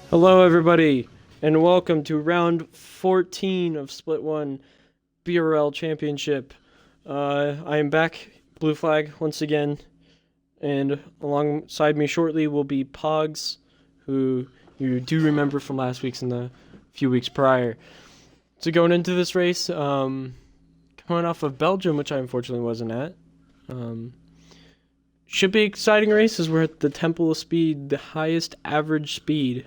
Hello, everybody, and welcome to round 14 of Split 1 BRL Championship. I am back, Blue Flag, once again, and alongside me shortly will be Pogs, who you do remember from last week's and the few weeks prior. So going into this race, coming off of Belgium, which I unfortunately wasn't at, should be an exciting race as we're at the Temple of Speed, the highest average speed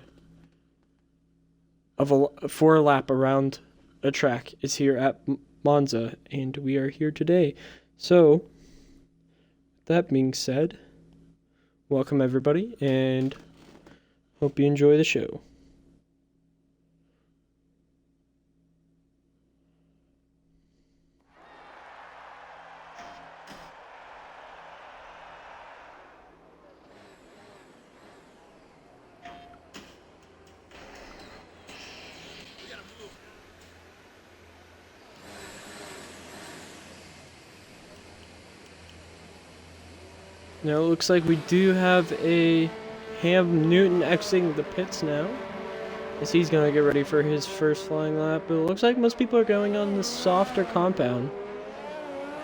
for a lap around a track is here at Monza, and we are here today. So, that being said, welcome everybody, and hope you enjoy the show. Now it looks like we do have a Ham Newton exiting the pits now, as he's going to get ready for his first flying lap. But it looks like most people are going on the softer compound,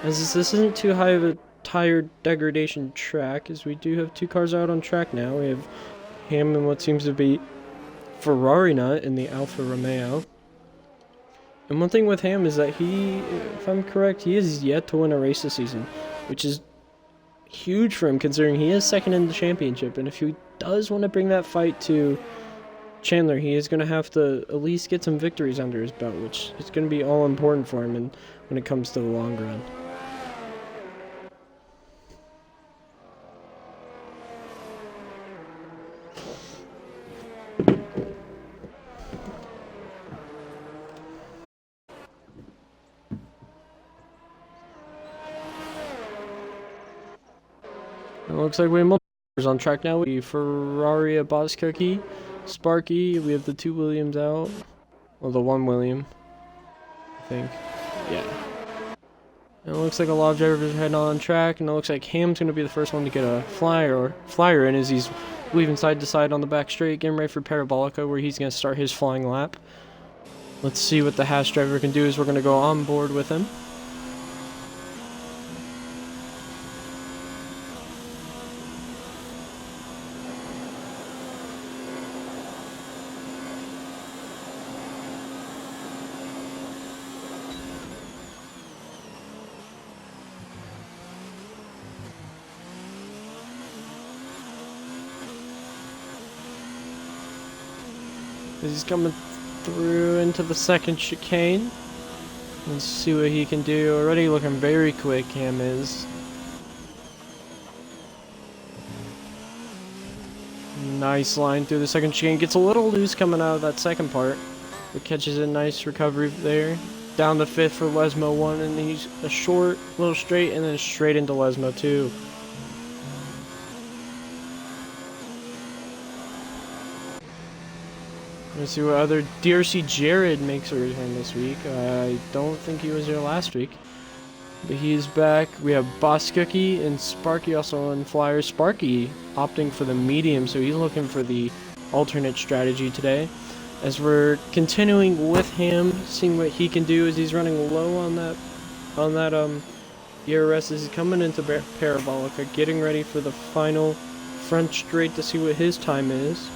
as this isn't too high of a tire degradation track, as we do have two cars out on track now. We have Ham and what seems to be Ferrari nut in the Alfa Romeo. And one thing with Ham is that he, if I'm correct, he is yet to win a race this season, which is huge for him considering he is second in the championship, and if he does want to bring that fight to Chandler, he is going to have to at least get some victories under his belt, which is going to be all important for him when it comes to the long run. It looks like we have multiple cars on track now. We have Ferrari, a Boss Cookie, Sparky. We have the two Williams out. Well, the one William, I think. Yeah. And it looks like a lot of drivers are heading on track, and it looks like Ham's going to be the first one to get a flyer in as he's weaving side to side on the back straight, getting ready for Parabolica, where he's going to start his flying lap. Let's see what the Haas driver can do as we're going to go on board with him. He's coming through into the second chicane. Let's see what he can do. Already looking very quick, Ham is. Nice line through the second chicane. Gets a little loose coming out of that second part, but catches a nice recovery there. Down the fifth for Lesmo 1, and he's a short, little straight, and then straight into Lesmo 2. Let's see what other DRC Jared makes a return this week. I don't think he was here last week, but he's back. We have Boss Cookie and Sparky also on flyers. Sparky opting for the medium, so he's looking for the alternate strategy today. As we're continuing with him, seeing what he can do as he's running low on that ERS as he's coming into Parabolica, getting ready for the final front straight to see what his time is.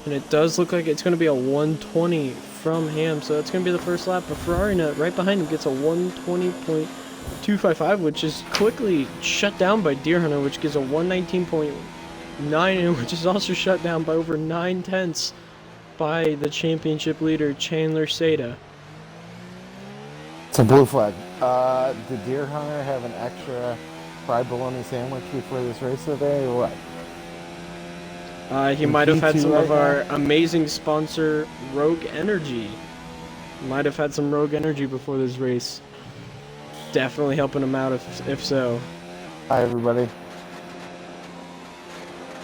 And it does look like it's going to be a 120 from Ham, so that's going to be the first lap. But Ferrari nut right behind him gets a 120.255, which is quickly shut down by Deer Hunter, which gives a 119.9, which is also shut down by over 9/10 by the championship leader, ChandlerSeita. It's a blue flag. Did Deer Hunter have an extra fried bologna sandwich before this race today, or what? He might have had some of our amazing sponsor, Rogue Energy. Might have had some Rogue Energy before this race. Definitely helping him out if so. Hi, everybody.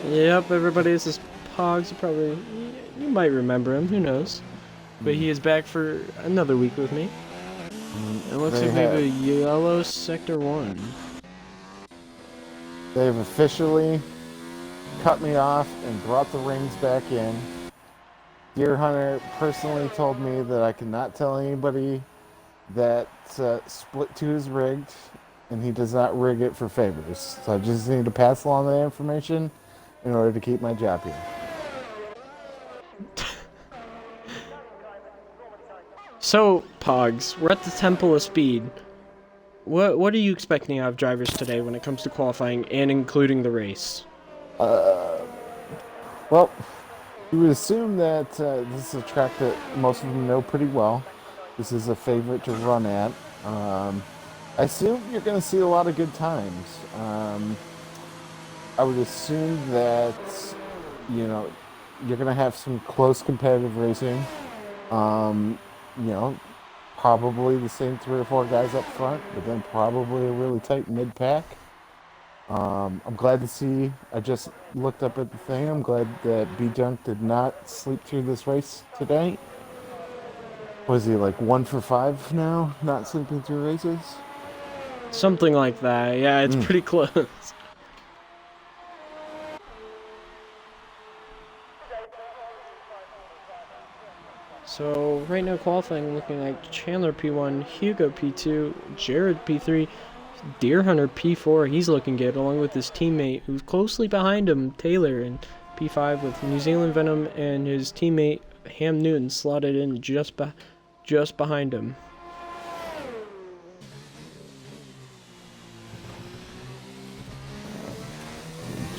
Yep, everybody, this is Pogs. You might remember him, who knows. But he is back for another week with me. It looks like we have a yellow Sector 1. They've officially cut me off and brought the reins back in. Deer Hunter personally told me that I cannot tell anybody that Split 2 is rigged, and he does not rig it for favors. So I just need to pass along that information in order to keep my job here. So, Pogs, we're at the Temple of Speed. What are you expecting out of drivers today when it comes to qualifying and including the race? Well, you would assume that this is a track that most of them know pretty well. This is a favorite to run at. I assume you're going to see a lot of good times. I would assume that, you know, you're going to have some close competitive racing. You know, probably the same 3 or 4 guys up front, but then probably a really tight mid-pack. I'm glad to see, I just looked up at the thing, I'm glad that B-Junk did not sleep through this race today. Was he like 1 for 5 now, not sleeping through races? Something like that. Yeah, it's pretty close. So right now qualifying looking like Chandler P1, Hugo P2, Jared P3, Deer Hunter P4. He's looking good along with his teammate who's closely behind him, Taylor, and P5 with New Zealand Venom and his teammate Ham Newton slotted in just behind him.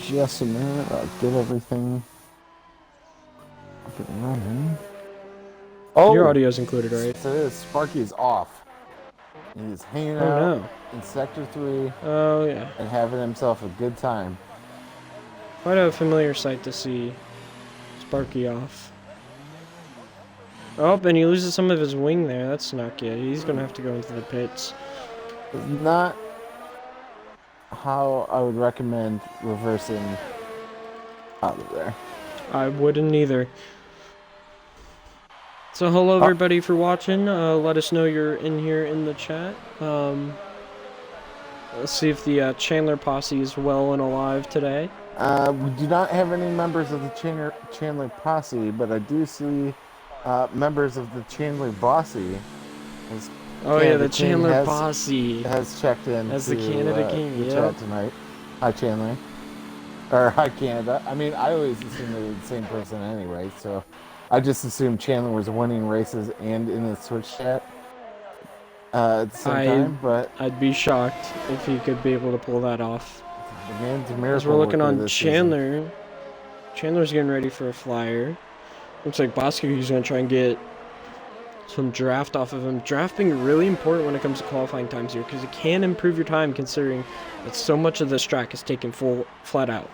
Just a minute, I'll get everything up and running. Oh, your audio's included, right? So it is. Sparky's off. He's hanging out in Sector 3. Oh, yeah. And having himself a good time. Quite a familiar sight to see Sparky off. Oh, and he loses some of his wing there. That's not good. He's going to have to go into the pits. It's not how I would recommend reversing out of there. I wouldn't either. So hello everybody for watching. Let us know you're in here in the chat. Let's see if the Chandler posse is well and alive today. We do not have any members of the Chandler posse, but I do see members of the Chandler bossy. Oh yeah, the Chandler posse has checked in as the Canada King. The chat tonight. Hi Chandler, or hi Canada. I mean, I always assume they're the same person anyway, so I just assumed Chandler was winning races and in the Switch chat at the same time. But I'd be shocked if he could be able to pull that off. The man's a miracle. As we're looking on Chandler. Season. Chandler's getting ready for a flyer. Looks like Bosco's going to try and get some draft off of him. Draft being really important when it comes to qualifying times here because it can improve your time considering that so much of this track is taken flat out.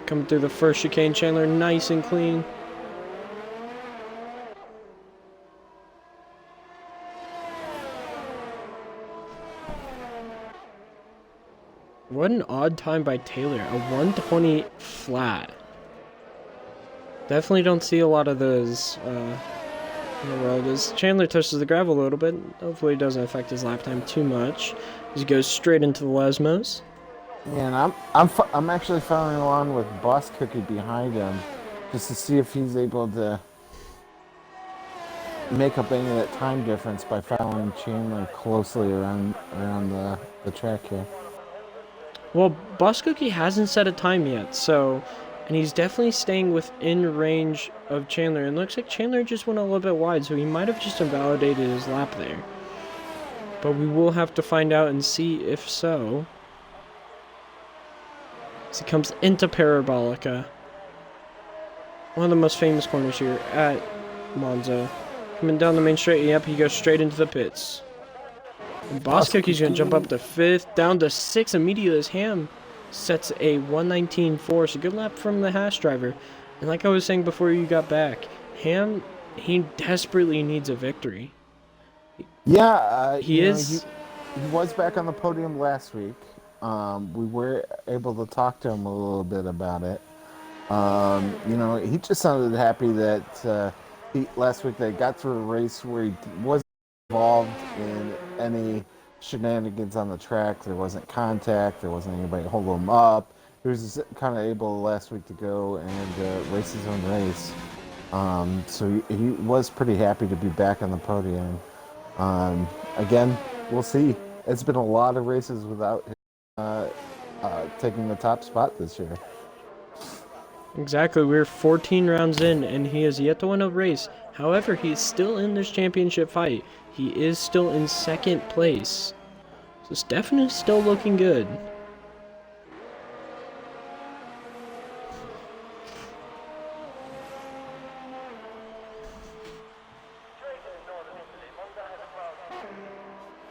Coming through the first chicane, Chandler nice and clean. What an odd time by Taylor, a 120 flat. Definitely don't see a lot of those in the world. As Chandler touches the gravel a little bit, hopefully it doesn't affect his lap time too much. As he goes straight into the Lesmos. Yeah, and I'm actually following along with Boss Cookie behind him, just to see if he's able to make up any of that time difference by following Chandler closely around the track here. Well, Boss Cookie hasn't set a time yet, and he's definitely staying within range of Chandler. And looks like Chandler just went a little bit wide, so he might have just invalidated his lap there. But we will have to find out and see if so. As he comes into Parabolica, one of the most famous corners here at Monza. Coming down the main straight, yep, he goes straight into the pits. And Boss Cookie's going to jump up to 5th, down to 6th immediately as Ham sets a 119.4. So good lap from the Haas driver. And like I was saying before you got back, Ham, he desperately needs a victory. Yeah, he was back on the podium last week. We were able to talk to him a little bit about it. He just sounded happy that last week they got through a race where he wasn't involved in any shenanigans on the track. There wasn't contact. There wasn't anybody holding him up. He was just kind of able last week to go and race his own race. So he was pretty happy to be back on the podium. Again, we'll see. It's been a lot of races without him taking the top spot this year. Exactly, we're 14 rounds in, and he has yet to win a race. However, he's still in this championship fight. He is still in second place. So Stefan is still looking good.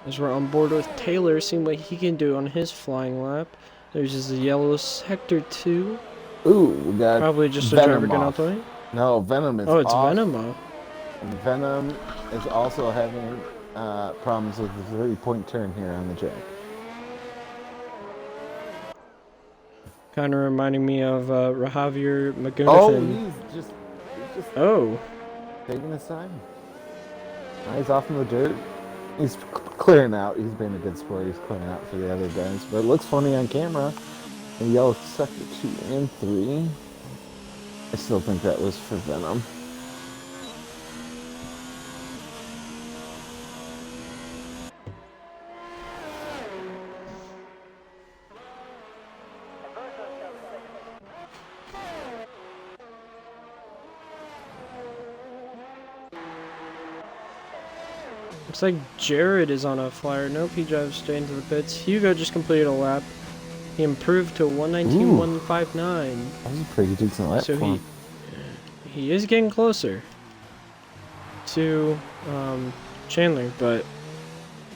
As we're on board with Taylor, seeing what he can do on his flying lap. There's just a yellow sector 2. Ooh, we got Probably just a Venom driver getting off. out the way. No, Venom is Oh, it's off. Venom off. And Venom is also having problems with the 3-point turn here on the track. Kind of reminding me of Rajavier Oh, McGunnathan. he's just Oh. taking his time. He's off in the dirt. He's clearing out. He's been a good sport. He's clearing out for the other guys. But it looks funny on camera. And yellow sector 2 and 3. I still think that was for Venom. Looks like Jared is on a flyer. Nope, he drives straight into the pits. Hugo just completed a lap. He improved to 119.159. That was a pretty decent lap So for him. he is getting closer to Chandler, but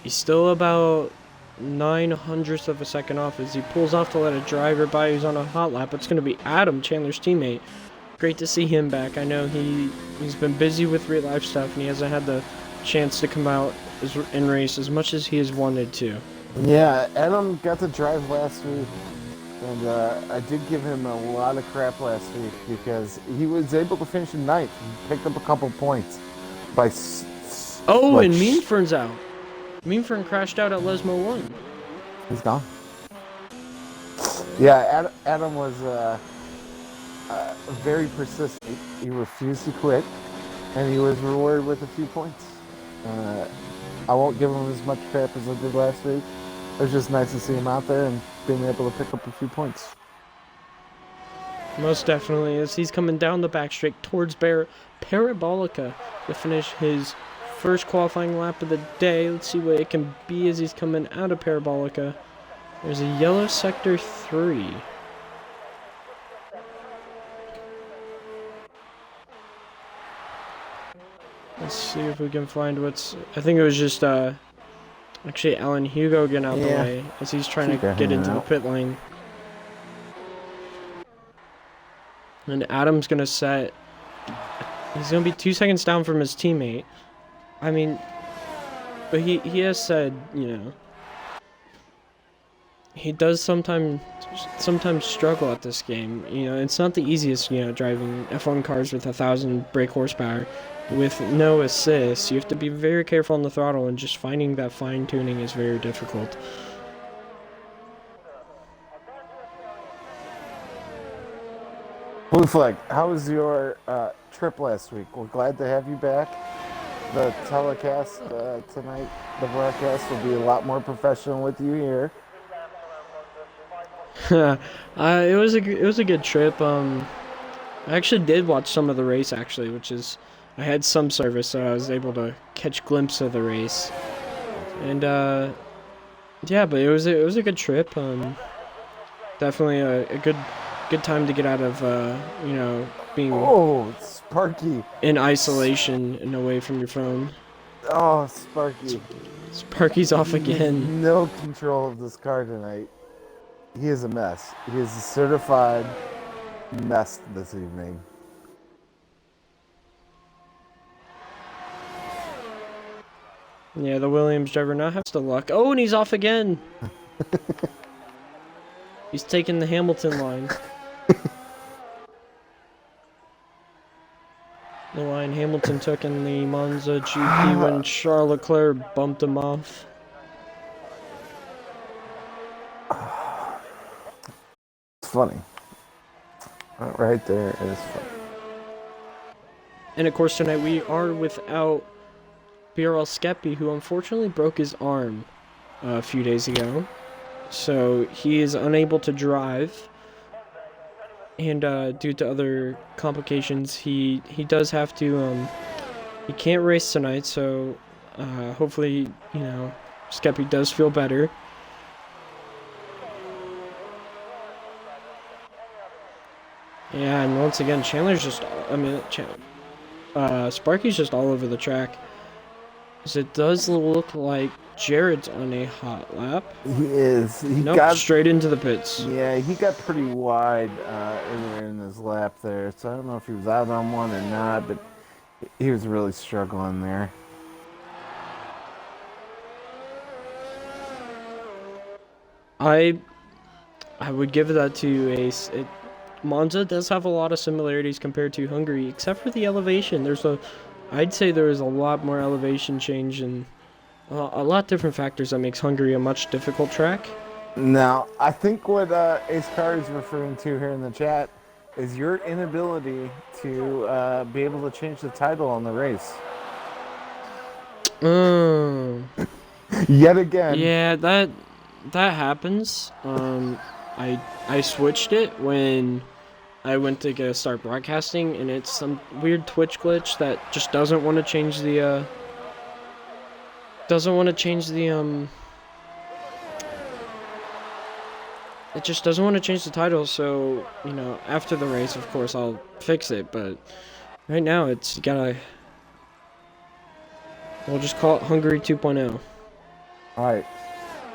he's still about 9/100th of a second off as he pulls off to let a driver by who's on a hot lap. It's going to be Adam, Chandler's teammate. Great to see him back. I know he's been busy with real life stuff and he hasn't had the chance to come out and race as much as he has wanted to. Yeah, Adam got to drive last week, and I did give him a lot of crap last week because he was able to finish in ninth and picked up a couple points by. Oh, and Meanfern's out. Meanfern crashed out at Lesmo 1. He's gone. Yeah, Adam was very persistent. He refused to quit, and he was rewarded with a few points. I won't give him as much crap as I did last week. It was just nice to see him out there and being able to pick up a few points. Most definitely, as he's coming down the backstreet towards Parabolica to finish his first qualifying lap of the day. Let's see what it can be as he's coming out of Parabolica. There's a yellow sector 3. Let's see if we can find what's... I think it was just, actually Alan Hugo getting out the way as he's trying to get into the pit lane. And Adam's going to set... He's going to be 2 seconds down from his teammate. I mean... But he has said, you know... He does sometimes struggle at this game. You know, it's not the easiest, you know, driving F1 cars with 1,000 brake horsepower with no assist. You have to be very careful on the throttle, and just finding that fine tuning is very difficult. Blue Flag, how was your trip last week? We're glad to have you back. The telecast tonight, the broadcast will be a lot more professional with you here. It was a good trip. I actually did watch some of the race actually, which is I had some service, so I was able to catch a glimpse of the race. And yeah, but it was a good trip. Definitely a good time to get out of you know, being Sparky in isolation and away from your phone. Oh, Sparky. Sparky's off again. No control of this car tonight. He is a mess. He is a certified mess this evening. Yeah, the Williams driver not has the luck. Oh, and he's off again. He's taking the Hamilton line. The line Hamilton Hamilton took in the Monza GP when Charles Leclerc bumped him off. It's funny. Right there is funny. And of course tonight we are without BRL Skeppy, who unfortunately broke his arm a few days ago. So he is unable to drive. And due to other complications, he does have to, he can't race tonight, so hopefully, you know, Skeppy does feel better. Yeah, and once again, Chandler's just, Sparky's just all over the track. So it does look like Jared's on a hot lap. He is. He got straight into the pits. Yeah, he got pretty wide in his lap there. So I don't know if he was out on one or not, but he was really struggling there. I would give that to Monza does have a lot of similarities compared to Hungary, except for the elevation. I'd say there is a lot more elevation change and a lot different factors that makes Hungary a much difficult track. Now, I think what Ace Car is referring to here in the chat is your inability to be able to change the title on the race. Yet again. Yeah, that happens. I switched it when I went to start broadcasting, and it's some weird Twitch glitch that just doesn't want to change the it just doesn't want to change the title. So, you know, after the race, of course, I'll fix it, but right now we'll just call it Hungary 2.0. Alright,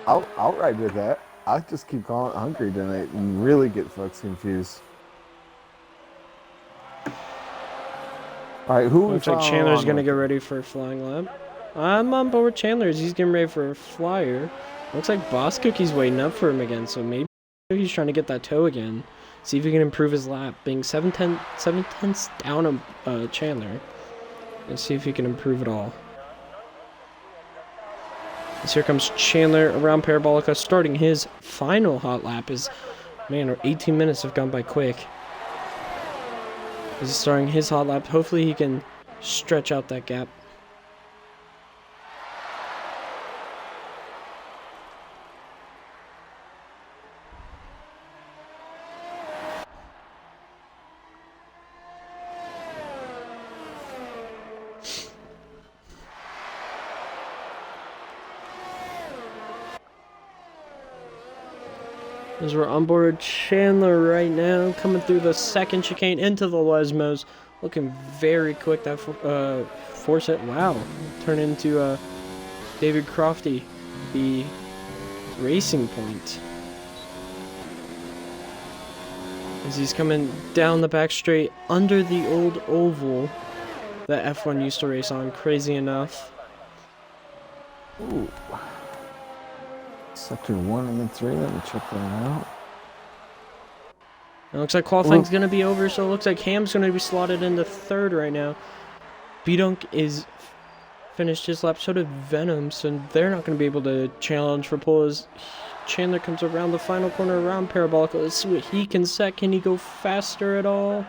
I'll ride with that. I'll just keep calling it Hungary tonight and really get folks confused. Alright, who looks like Chandler's gonna get ready for a flying lap. I'm on board with Chandler. He's getting ready for a flyer. Looks like Boss Cookie's waiting up for him again, so maybe he's trying to get that toe again. See if he can improve his lap, being 7 tenths down on Chandler. Let's see if he can improve it all. As here comes Chandler around Parabolica, starting his final hot lap. Man, 18 minutes have gone by quick. He's starting his hot lap. Hopefully he can stretch out that gap. As we're on board Chandler right now, coming through the second chicane into the Lesmos, looking very quick. That force it, wow, turn into David Crofty, the Racing Point. As he's coming down the back straight under the old oval that F1 used to race on, crazy enough. Ooh. Sector 1 and 3, let me check that out. It looks like qualifying's going to be over, so it looks like Ham's going to be slotted into third right now. B-Dunk is finished his lap, so did Venom, so they're not going to be able to challenge for pole as Chandler comes around the final corner around Parabolica. Let's see what he can set. Can he go faster at all?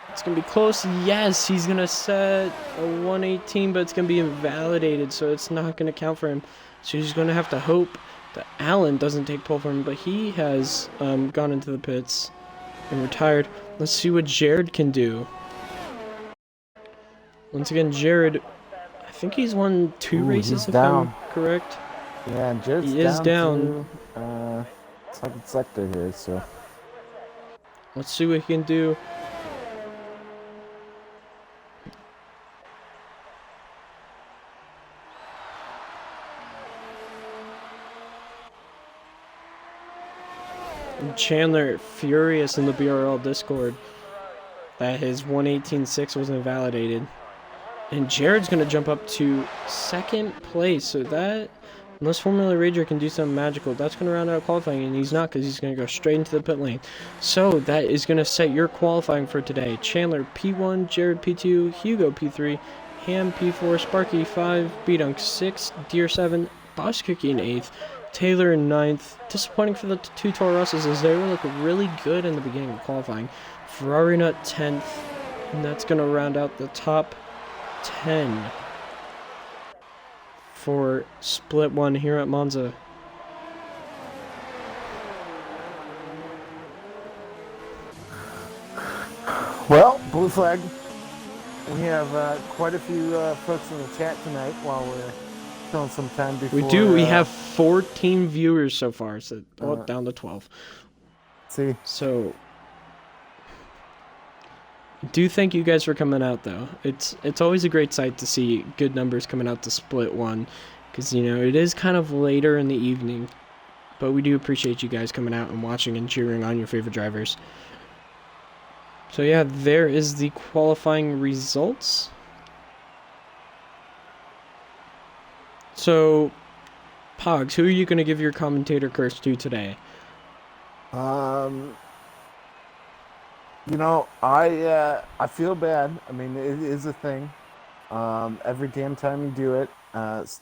It's going to be close. Yes, he's going to set a 118, but it's going to be invalidated, so it's not going to count for him. So he's going to have to hope that Allen doesn't take pole for him, but he has gone into the pits and retired. Let's see what Jared can do. Once again, Jared, I think he's won 2 races, if I'm correct. Yeah, Jared's he is down. Second sector here, so. Let's see what he can do. Chandler furious in the BRL Discord that his 118.6 was invalidated. And Jared's going to jump up to second place. So that Unless Formula Rager can do something magical, that's going to round out qualifying, and he's not, because he's going to go straight into the pit lane. So that is going to set your qualifying for today. Chandler P1, Jared P2, Hugo P3, Ham P4, Sparky 5, B-Dunk 6, Deer 7, Boss Cookie in 8th, Taylor in 9th. Disappointing for the two Toro Rosses as they were looking really good in the beginning of qualifying. Ferrari Nut 10th, and that's going to round out the top 10 for Split 1 here at Monza. Well, blue flag. We have quite a few folks in the chat tonight while we're filling some time before. We do. We have 14 viewers so far, so down to 12. See. So, do thank you guys for coming out, though. It's always a great sight to see good numbers coming out to Split 1, because, you know, it is kind of later in the evening, but we do appreciate you guys coming out and watching and cheering on your favorite drivers. So, yeah, there is the qualifying results. So, Pogs, who are you going to give your commentator curse to today? You know, I feel bad. I mean, it is a thing. Every damn time you do it,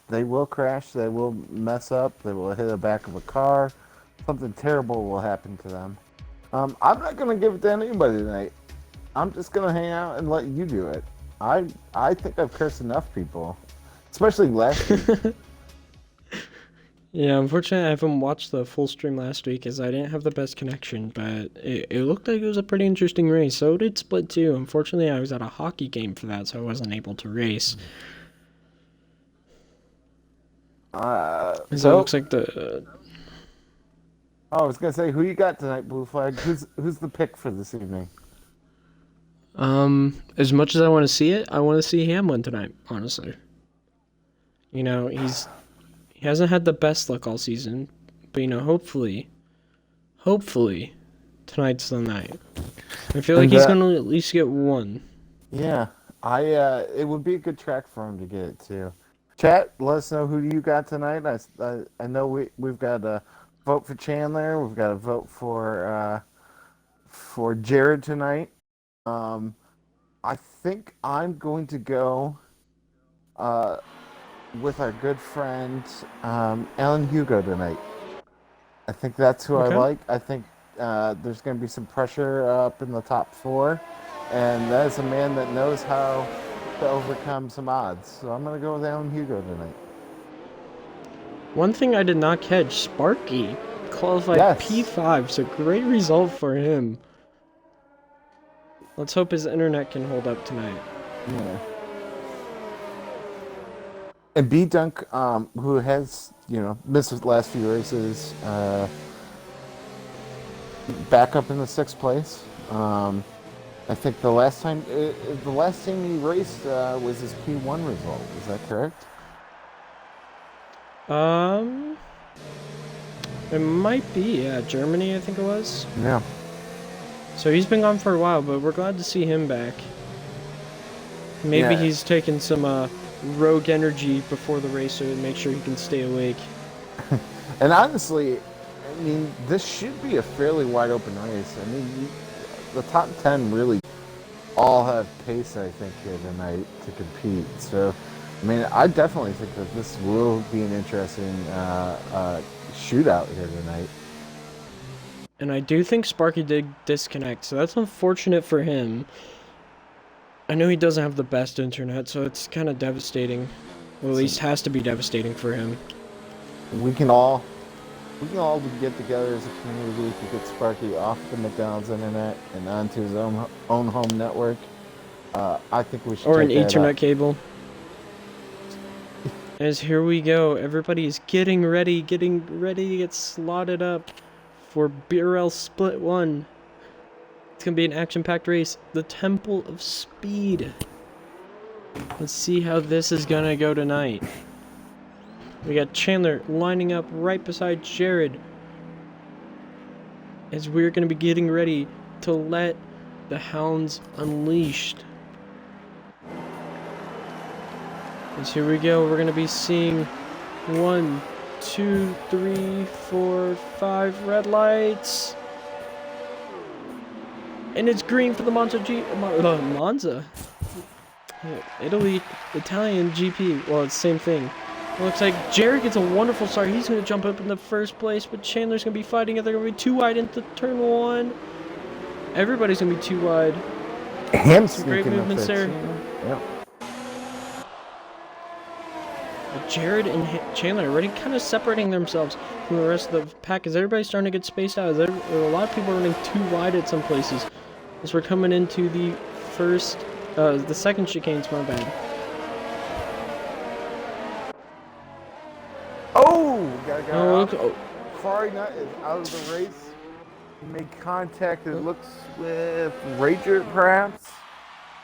they will crash, they will mess up, they will hit the back of a car. Something terrible will happen to them. I'm not going to give it to anybody tonight. I'm just going to hang out and let you do it. I think I've cursed enough people, especially last week. Yeah, unfortunately, I haven't watched the full stream last week as I didn't have the best connection, but it looked like it was a pretty interesting race. So did Split 2. Unfortunately, I was at a hockey game for that, so I wasn't able to race. So it looks like the... I was going to say, who you got tonight, Blue Flag? Who's the pick for this evening? As much as I want to see it, I want to see Ham win tonight, honestly. You know, he hasn't had the best luck all season, but, you know, hopefully, tonight's the night. I feel like he's going to at least get one. Yeah, it would be a good track for him to get it, too. Chat, let us know who you got tonight. I know we've got a vote for Chandler. We've got a vote for Jared tonight. I think I'm going to go with our good friend Alan Hugo tonight. I think that's who I like. I think there's going to be some pressure up in the top 4, and that is a man that knows how to overcome some odds. So I'm going to go with Alan Hugo tonight. One thing I did not catch, Sparky qualified P5, so great result for him. Let's hope his internet can hold up tonight. Yeah. And B-Dunk, who has, missed the last few races, back up in the 6th place. I think the last time he raced was his P1 result. Is that correct? It might be, yeah. Germany, I think it was. Yeah. So he's been gone for a while, but we're glad to see him back. Maybe he's taking some rogue energy before the race to make sure he can stay awake. And honestly, I mean, this should be a fairly wide open race. I mean, the top 10 really all have pace, I think, here tonight to compete. So, I mean, I definitely think that this will be an interesting shootout here tonight. And I do think Sparky did disconnect, so that's unfortunate for him. I know he doesn't have the best internet, so it's kind of devastating. Well, at least has to be devastating for him. We can all get together as a community to get Sparky off the McDonald's internet and onto his own home network. I think we should. Or an Ethernet cable. As here we go, everybody's getting ready to get slotted up for BRL Split 1. It's going to be an action-packed race. The Temple of Speed. Let's see how this is going to go tonight. We got Chandler lining up right beside Jared. As we're going to be getting ready to let the hounds unleashed. As here we go, we're going to be seeing 1, 2, 3, 4, 5 red lights. And it's green for the Monza Monza. Italian GP. Well, it's the same thing. It looks like Jared gets a wonderful start. He's going to jump up in the first place, but Chandler's going to be fighting it. They're going to be too wide into turn 1. Everybody's going to be too wide. Some great movements there. Yep. But Jared and Chandler are already kind of separating themselves from the rest of the pack as everybody's starting to get spaced out. There are a lot of people running too wide at some places as we're coming into the second chicanes, my bad. Ferrari Nut is out of the race. He made contact, it looks, with Rager, perhaps,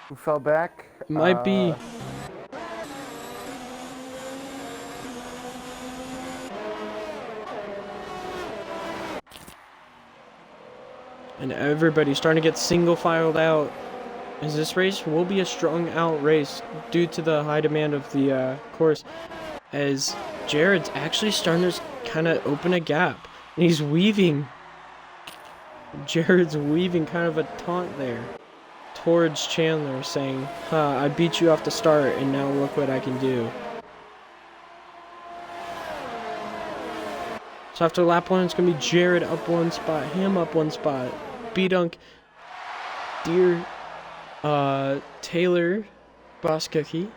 who fell back. Might be. And everybody's starting to get single filed out. As this race will be a strung out race due to the high demand of the course. As Jared's actually starting to kind of open a gap. And he's weaving. Jared's weaving kind of a taunt there towards Chandler, saying, "Huh, I beat you off the start, and now look what I can do." So after lap 1, it's going to be Jared up 1 spot, him up 1 spot, B-Dunk, Taylor, Boss Cookie,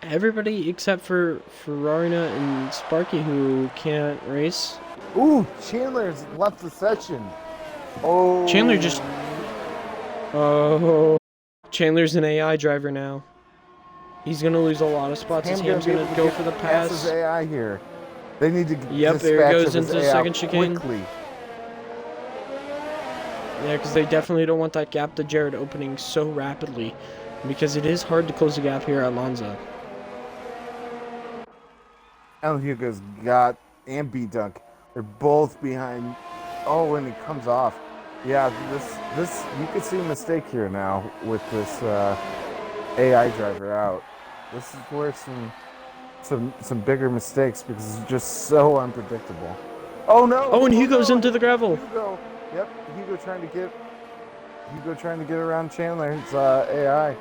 everybody except for Ferrarina and Sparky, who can't race. Ooh, Chandler's left the session. Oh. Chandler's an AI driver now. He's going to lose a lot of spots. His Ham's going to go for the pass. His AI here. They need to there it goes into the second chicane. Quickly. Yeah, because they definitely don't want that gap to Jared opening so rapidly, because it is hard to close the gap here at Monza. El Hugo's got and B-Dunk. They're both behind. Oh, and he comes off. Yeah, this you could see a mistake here now with this AI driver out. This is where some bigger mistakes, because it's just so unpredictable. Oh no! Oh, and Hugo's into the gravel. Hugo, yep, Hugo trying to get around Chandler. It's AI. And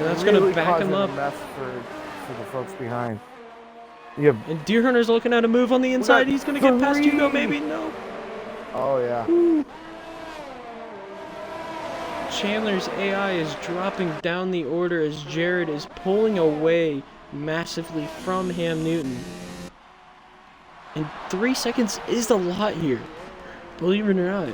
that's really gonna back him up. A mess for the folks behind. Yeah. And Deer Hunter's looking at a move on the inside. He's gonna get past Hugo, maybe no. Oh yeah. Ooh. Chandler's AI is dropping down the order as Jared is pulling away massively from Ham Newton. And 3 seconds is a lot here. Believe it or not,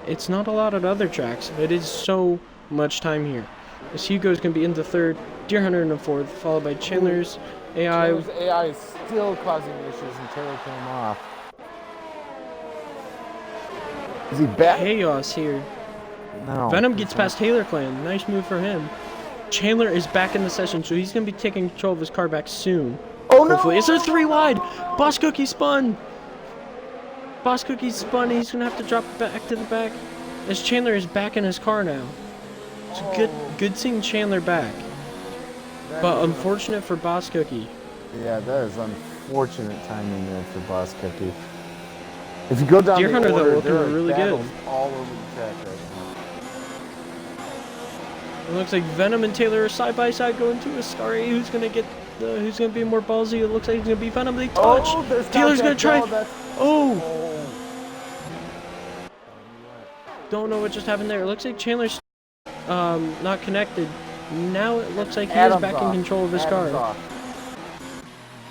it's not a lot at other tracks, but it is so much time here. As Hugo's going to be in the third, Deer Hunter in the fourth, followed by Chandler's AI. Chandler's AI is still causing issues, and Taylor came off. Is he back? Chaos here. No. Venom gets past Taylor Clan. Nice move for him. Chandler is back in the session, so he's going to be taking control of his car back soon. Oh no! Hopefully. Is there 3 wide? Boss Cookie spun. Boss Cookie spun. He's going to have to drop back to the back. As Chandler is back in his car now. It's good seeing Chandler back. But unfortunate for Boss Cookie. Yeah, that is unfortunate timing there for Boss Cookie. If you go down Deer the Hunter, order, though, looking there are really battles good. all over the track right now. It looks like Venom and Taylor are side by side going to Ascari. Who's gonna be more ballsy? It looks like he's gonna be Venom. They touch. Oh, Taylor's gonna try. Oh. Don't know what just happened there. It looks like Chandler's not connected. Now it looks like he is back in control of his car.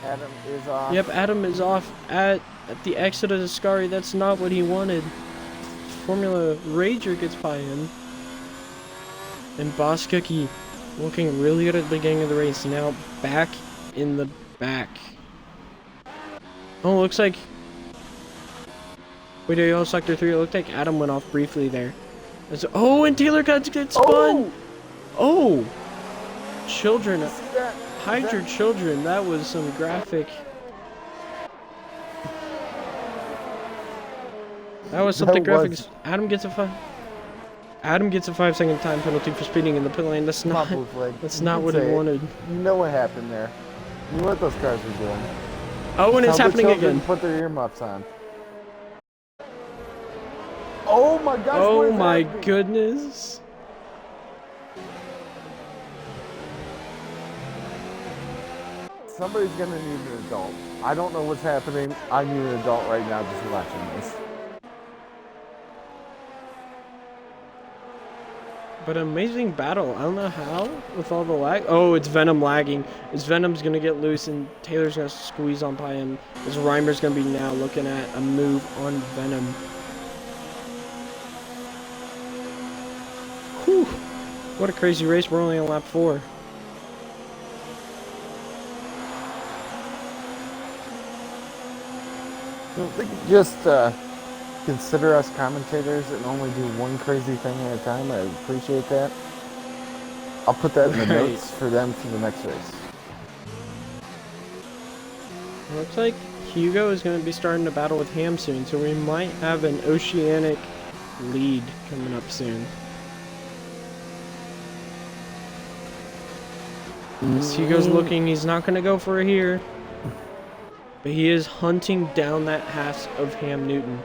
Adam is off. Yep, Adam is off at the exit of the Ascari. That's not what he wanted. Formula Rager gets by him. And Boss Cookie looking really good at the beginning of the race. Now back in the back. Oh, looks like... Wait, yellow sector 3. It looked like Adam went off briefly there. Oh, and Taylor got spun! Oh! Children. Hide your children. That was some graphic... That was something graphic. Adam gets a 5-second time penalty for speeding in the pit lane. That's not what he wanted. You know what happened there. You know what those cars were doing. Oh, and it's Tell the happening children again. to put their earmuffs on. Oh my gosh! Oh what is my happening? goodness. Somebody's gonna need an adult. I don't know what's happening. I need an adult right now just watching this. But amazing battle. I don't know how with all the lag. Oh, it's Venom lagging. His Venom's gonna get loose and Taylor's gonna squeeze on by him. His Reimer's gonna be now looking at a move on Venom. Whew. What a crazy race. We're only on lap 4. Just consider us commentators and only do one crazy thing at a time. I appreciate that. I'll put that in the Right. notes for them for the next race. Looks like Hugo is going to be starting to battle with Ham soon, so we might have an oceanic lead coming up soon. As Hugo's looking, he's not going to go for it here. But he is hunting down that half of Ham Newton.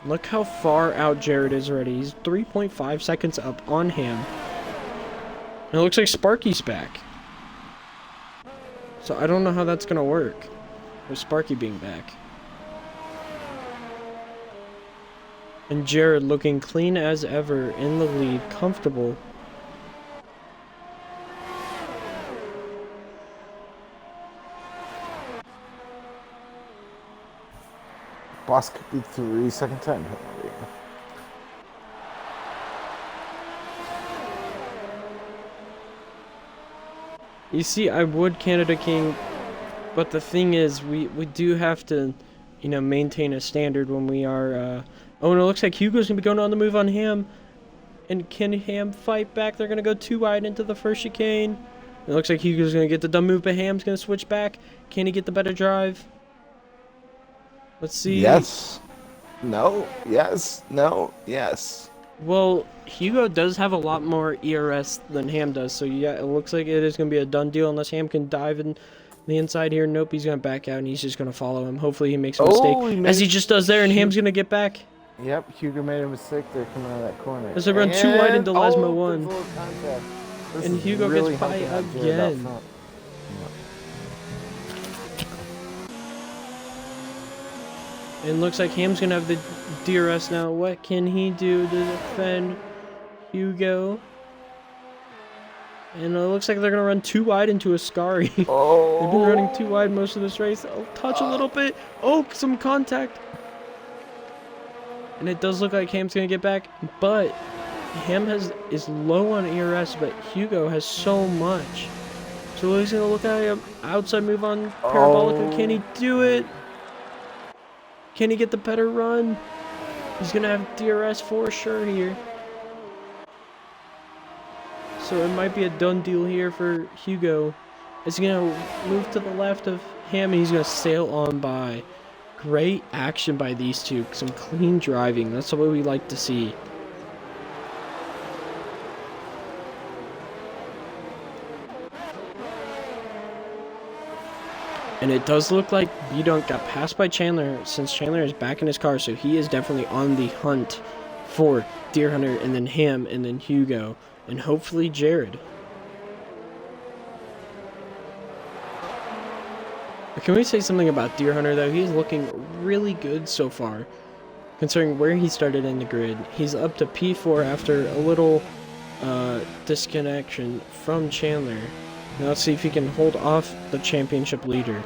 Look how far out Jared is already. He's 3.5 seconds up on Ham. And it looks like Sparky's back. So I don't know how that's going to work with Sparky being back. And Jared looking clean as ever in the lead, comfortable. Boss could be 3 second time. You see, I would Canada King, but the thing is, we do have to, you know, maintain a standard when we are, oh, and it looks like Hugo's going to be going on the move on Ham. And can Ham fight back? They're going to go too wide into the first chicane. It looks like Hugo's going to get the dumb move, but Ham's going to switch back. Can he get the better drive? Let's see. Yes. No. Yes. No. Yes. Well, Hugo does have a lot more ERS than Ham does, so yeah, it looks like it is going to be a done deal unless Ham can dive in the inside here. Nope, he's going to back out and he's just going to follow him. Hopefully he makes a mistake, as he just does there, and Ham's going to get back. Yep, Hugo made a mistake there coming out of that corner. As they run too wide into Lesmo 1. This And is Hugo really gets by helping out Jared out again. front. And looks like Ham's going to have the DRS now. What can he do to defend Hugo? And it looks like they're going to run too wide into Ascari. Oh. They've been running too wide most of this race. Oh, touch a little bit. Oh, some contact. And it does look like Ham's going to get back. But Ham is low on ERS, but Hugo has so much. So he's going to look at an outside move on Parabolica. Can he do it? Can he get the better run? He's going to have DRS for sure here. So it might be a done deal here for Hugo. Is he going to move to the left of Ham and he's going to sail on by. Great action by these two. Some clean driving. That's what we like to see. And it does look like B-Dunk got passed by Chandler since Chandler is back in his car. So he is definitely on the hunt for Deer Hunter and then Ham and then Hugo. And hopefully Jared. But can we say something about Deer Hunter though? He's looking really good so far. Considering where he started in the grid. He's up to P4 after a little disconnection from Chandler. Now let's see if he can hold off the championship leader.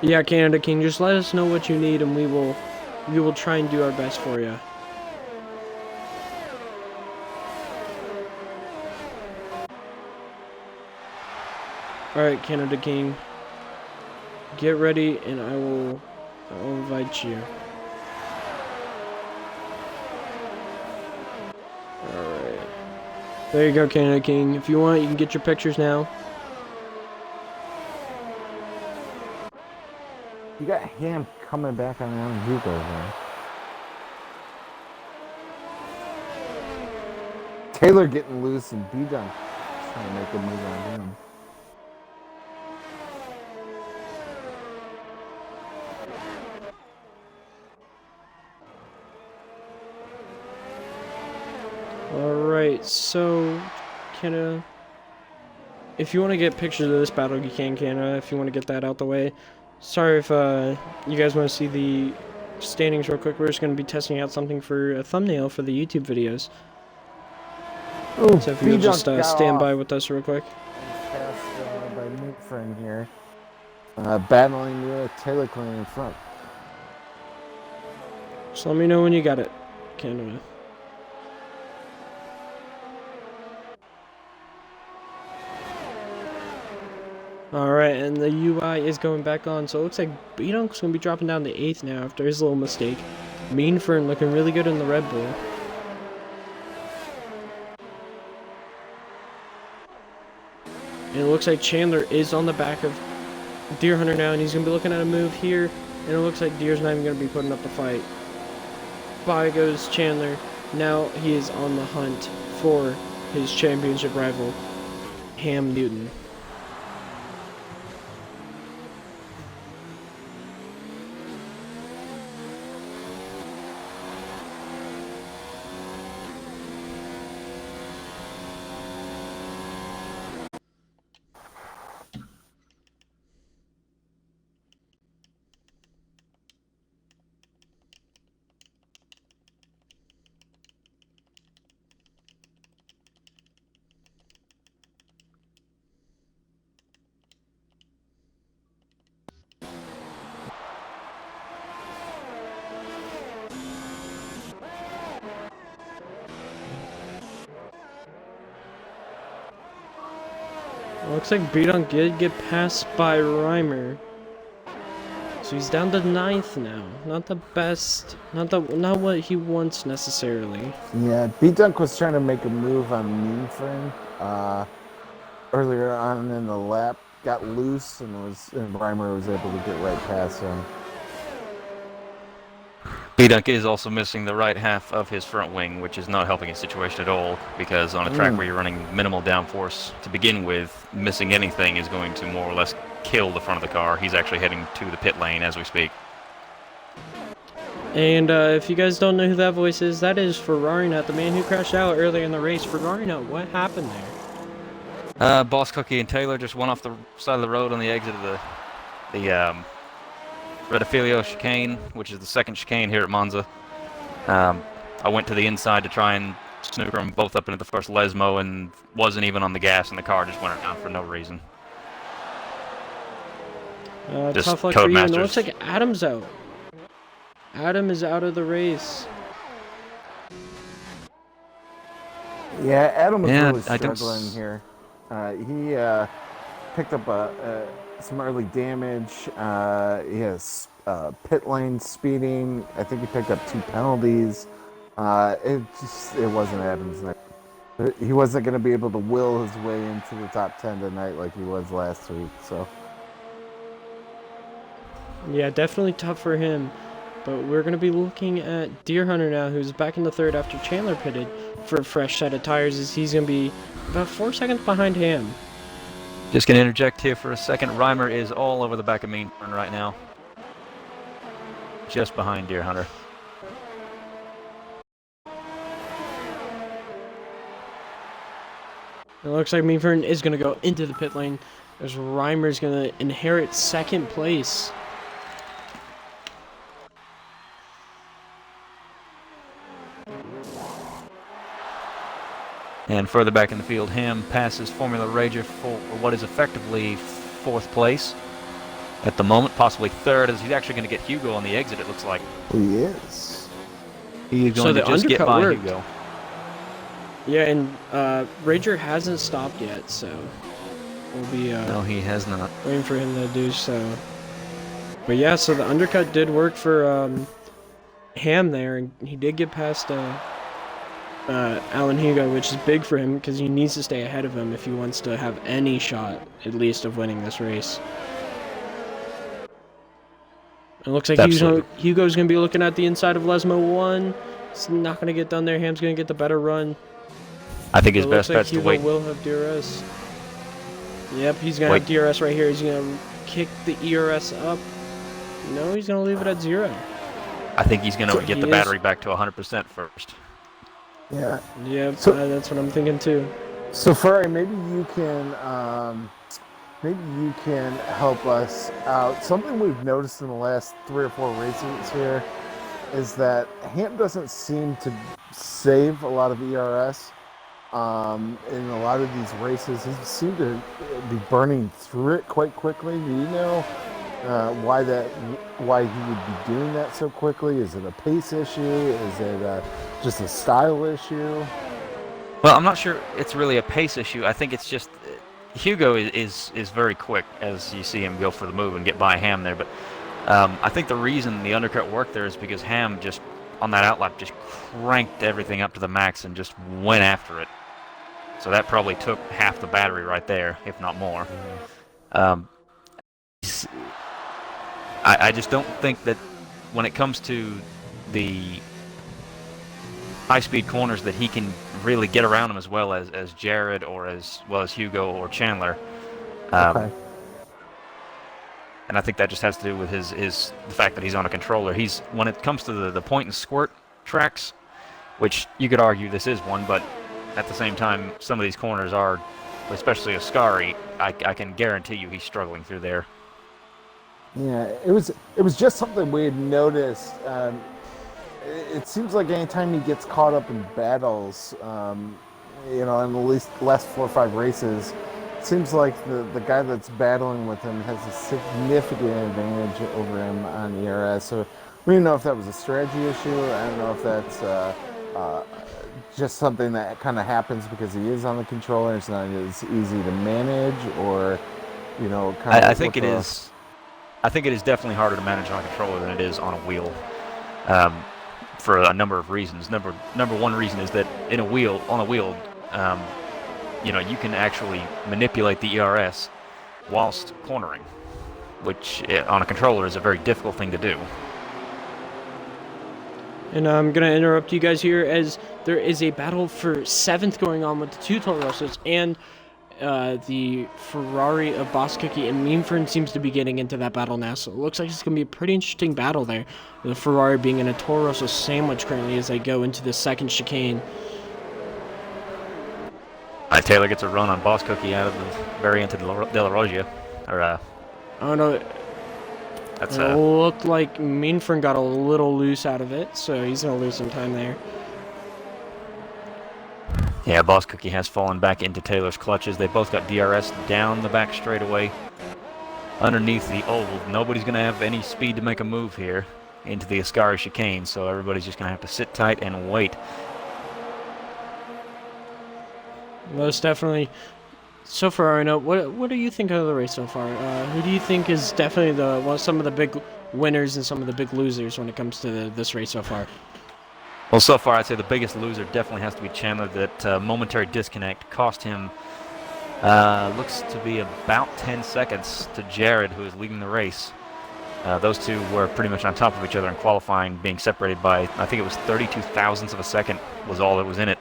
Yeah, Canada King, just let us know what you need and we will try and do our best for you. Alright, Canada King. Get ready and I'll invite you. Alright. There you go, Canada King. If you want, you can get your pictures now. You got Ham coming back on Hugo there. Taylor getting loose and B-Dunk trying to make a move on him. Alright, so Canada, if you want to get pictures of this battle, you can, Canada, if you want to get that out the way. Sorry if you guys want to see the standings real quick. We're just going to be testing out something for a thumbnail for the YouTube videos. Ooh, So if you'll just stand by with us real quick. Passed by Nick friend here. Battling with Taylor Clan in front. So let me know when you got it, Canada. Alright, and the UI is going back on, so it looks like B-Dunk's going to be dropping down to 8th now after his little mistake. Mean Fern looking really good in the Red Bull. And it looks like Chandler is on the back of Deer Hunter now, and he's going to be looking at a move here, and it looks like Deer's not even going to be putting up a fight. By goes Chandler. Now he is on the hunt for his championship rival, Ham Newton. Looks like B-Dunk did get passed by Reimer. So he's down to 9th now. Not the best. Not what he wants necessarily. Yeah, B-Dunk was trying to make a move on Meanfern earlier on in the lap. Got loose and Reimer was able to get right past him. B-Dunk is also missing the right half of his front wing, which is not helping his situation at all, because on a track where you're running minimal downforce to begin with, missing anything is going to more or less kill the front of the car. He's actually heading to the pit lane as we speak. And if you guys don't know who that voice is, that is Ferrarinut, the man who crashed out earlier in the race. Ferrarinut, what happened there? Boss Cookie and Taylor just went off the side of the road on the exit of the Redifilio chicane, which is the second chicane here at Monza. I went to the inside to try and snooker them both up into the first Lesmo and wasn't even on the gas, and the car just went around for no reason. Tough luck for you. And it looks like Adam's out. Adam is out of the race. Yeah, Adam was really struggling here. He picked up some early damage. He has pit lane speeding. I think he picked up 2 penalties. It wasn't Adam's night. He wasn't going to be able to will his way into the top 10 tonight like he was last week. So yeah, definitely tough for him. But we're going to be looking at Deer Hunter now, who's back in the 3rd after Chandler pitted for a fresh set of tires, as he's going to be about 4 seconds behind him. Just going to interject here for a second. Reimer is all over the back of Meanfern right now. Just behind Deer Hunter. It looks like Meanfern is going to go into the pit lane, as Reimer's going to inherit 2nd place. And further back in the field, Ham passes Formula Rager for what is effectively 4th place at the moment, possibly 3rd, as he's actually going to get Hugo on the exit, it looks like. he is. He's going to just get by worked. Hugo. Yeah, and Rager hasn't stopped yet, so we'll be No, he has not. waiting for him to do so. But yeah, so the undercut did work for Ham there, and he did get past Alan Hugo, which is big for him because he needs to stay ahead of him if he wants to have any shot, at least, of winning this race. It looks like Hugo's going to be looking at the inside of Lesmo 1. It's not going to get done there. Ham's going to get the better run. I think his best bet's to wait. Hugo will have DRS. Yep, he's going to have DRS right here. He's going to kick the ERS up. No, he's going to leave it at 0. I think he's going to get the battery back to 100% first. Yeah. Yep, that's what I'm thinking too. So Ferrari, maybe you can help us out. Something we've noticed in the last 3 or 4 races here is that Ham doesn't seem to save a lot of ERS. In a lot of these races, he seemed to be burning through it quite quickly. Do you know why he would be doing that so quickly? Is it a pace issue? Is it just a style issue? Well, I'm not sure it's really a pace issue. I think it's just Hugo is very quick, as you see him go for the move and get by Ham there. But I think the reason the undercut worked there is because Ham just, on that outlap, just cranked everything up to the max and just went after it. So that probably took half the battery right there, if not more. I just don't think that when it comes to the high-speed corners that he can really get around them as well as Jared or as well as Hugo or Chandler. Okay. And I think that just has to do with the fact that he's on a controller. When it comes to the point and squirt tracks, which you could argue this is one, but at the same time, some of these corners are, especially Ascari, I can guarantee you he's struggling through there. Yeah, it was just something we had noticed. It seems like anytime he gets caught up in battles, in the last 4 or 5 races, it seems like the guy that's battling with him has a significant advantage over him on ERS. So we don't know if that was a strategy issue. I don't know if that's just something that kind of happens because he is on the controller. It's not as easy to manage, or I think it is. I think it is definitely harder to manage on a controller than it is on a wheel, for a number of reasons. Number one reason is that on a wheel, you can actually manipulate the ERS whilst cornering, which on a controller is a very difficult thing to do. And I'm going to interrupt you guys here as there is a battle for 7th going on with the 2 Toro Rossos and the Ferrari of Boss Cookie, and Meanfern seems to be getting into that battle now, so it looks like it's going to be a pretty interesting battle there. The Ferrari being in a Toro Rosso sandwich currently as they go into the 2nd chicane. Taylor gets a run on Boss Cookie out of the variant of De La Roggia. Oh no. It looked like Meanfern got a little loose out of it, so he's going to lose some time there. Yeah, Boss Cookie has fallen back into Taylor's clutches. They both got DRS down the back straightaway underneath the oval. Nobody's going to have any speed to make a move here into the Ascari chicane, so everybody's just going to have to sit tight and wait. Most definitely. So far, I know. What do you think of the race so far? Who do you think is definitely some of the big winners and some of the big losers when it comes to this race so far? Well, so far, I'd say the biggest loser definitely has to be Chandler. That momentary disconnect cost him, looks to be about 10 seconds to Jared, who is leading the race. Those two were pretty much on top of each other in qualifying, being separated by, I think it was 32 thousandths of a second was all that was in it.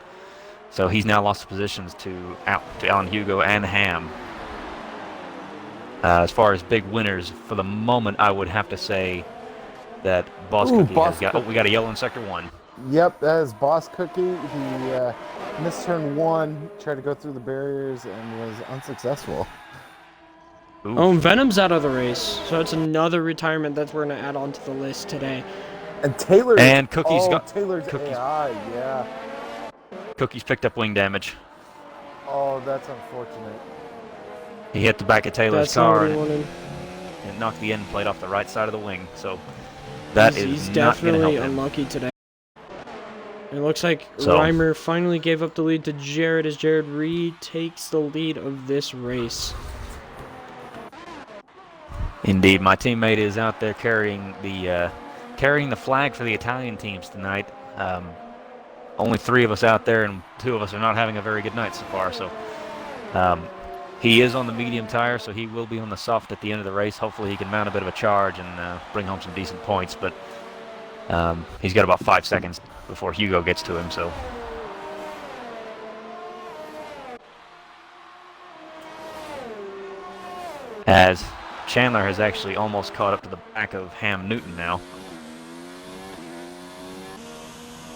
So he's now lost positions to Alan Hugo and Ham. As far as big winners, for the moment, I would have to say that Boss Cookie has got... Oh, we got a yellow in Sector 1. Yep, that is Boss Cookie. He missed turn 1, tried to go through the barriers, and was unsuccessful. Oof. Oh, and Venom's out of the race, so it's another retirement that we're going to add on to the list today. And Taylor... And Cookie's got... Taylor's AI, yeah. Cookie's picked up wing damage. Oh, that's unfortunate. He hit the back of Taylor's That's car and knocked the end plate off the right side of the wing. So that he's is not going to definitely help him. unlucky today. It looks like Reimer finally gave up the lead to Jared as Jared retakes the lead of this race. Indeed, my teammate is out there carrying the flag for the Italian teams tonight. only 3 of us out there, and 2 of us are not having a very good night so far. So he is on the medium tire, so he will be on the soft at the end of the race. Hopefully he can mount a bit of a charge and bring home some decent points. But he's got about 5 seconds before Hugo gets to him. So. As Chandler has actually almost caught up to the back of Ham Newton now.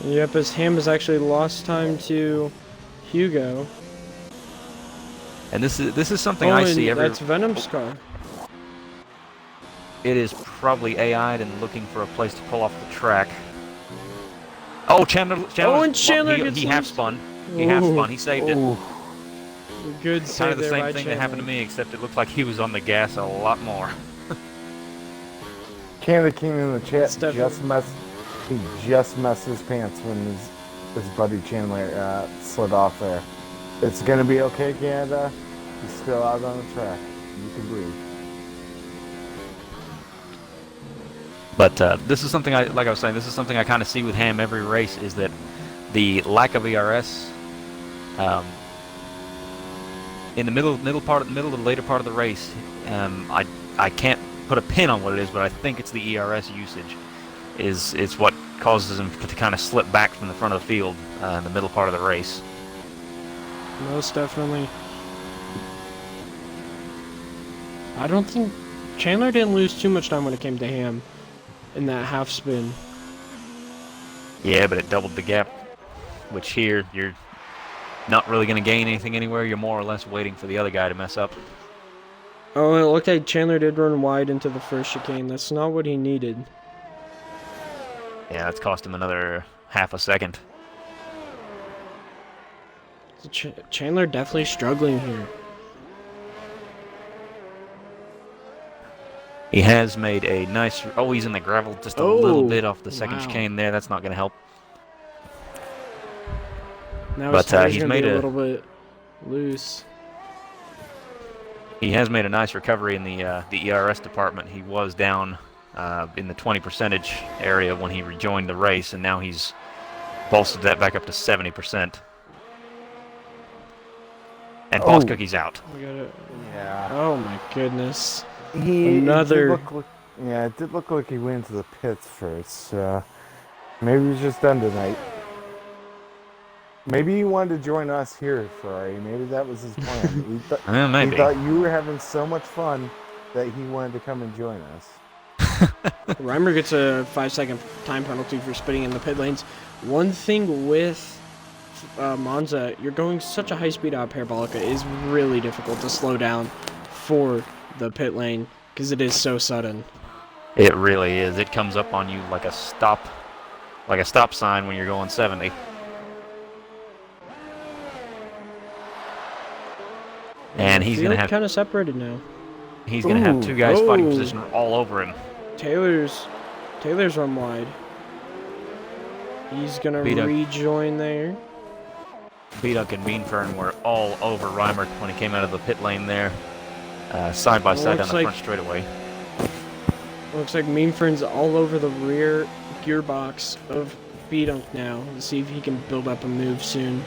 Yep, as Ham has actually lost time to Hugo. And this is something I see every. That's Venom's car. It is probably AI'd and looking for a place to pull off the track. Oh, Chandler! Oh, and Chandler he half spun. He half spun. He saved it. Good save Kind of the there same by thing Chandler. that happened to me, except it looked like he was on the gas a lot more. Canada King in the chat Stephen. he just messed his pants when his buddy Chandler slid off there. It's gonna be okay, Canada. He's still out on the track. You can breathe. But this is something like I was saying, this is something I kind of see with Ham every race, is that the lack of ERS in the middle to the later part of the race. I can't put a pin on what it is, but I think it's the ERS usage is what causes him to kind of slip back from the front of the field in the middle part of the race. Most definitely. I don't think Chandler didn't lose too much time when it came to Ham in that half spin. Yeah, but it doubled the gap, which here you're not really going to gain anything anywhere. You're more or less waiting for the other guy to mess up. Oh, and it looked like Chandler did run wide into the first chicane. That's not what he needed. Yeah, that's cost him another half a second. Chandler definitely struggling here. He has made a nice... Oh, he's in the gravel just a little bit off the second chicane there. That's not going to help. Now But he's made a little bit loose. He has made a nice recovery in the ERS department. He was down in the 20% area when he rejoined the race, and now he's bolstered that back up to 70%. And Boss Cookie's out. We got it. Yeah. Oh my goodness. Another. It did look like he went into the pits first. Maybe he's just done tonight. Maybe he wanted to join us here, Ferrari. Maybe that was his plan. Maybe. He thought you were having so much fun that he wanted to come and join us. Reimer gets a 5-second time penalty for spinning in the pit lanes. One thing with Monza, you're going such a high speed out of Parabolica, it is really difficult to slow down for the pit lane because it is so sudden. It really is. It comes up on you like a stop sign when you're going 70. And he's going to have kind of separated now. He's going to have 2 guys fighting position all over him. Taylor's run wide. He's going to rejoin there. B-Duck and Meanfern were all over Reimer when he came out of the pit lane there. Side by side down the front straightaway. Looks like Meanfern's all over the rear gearbox of B-Dunk now. Let's see if he can build up a move soon.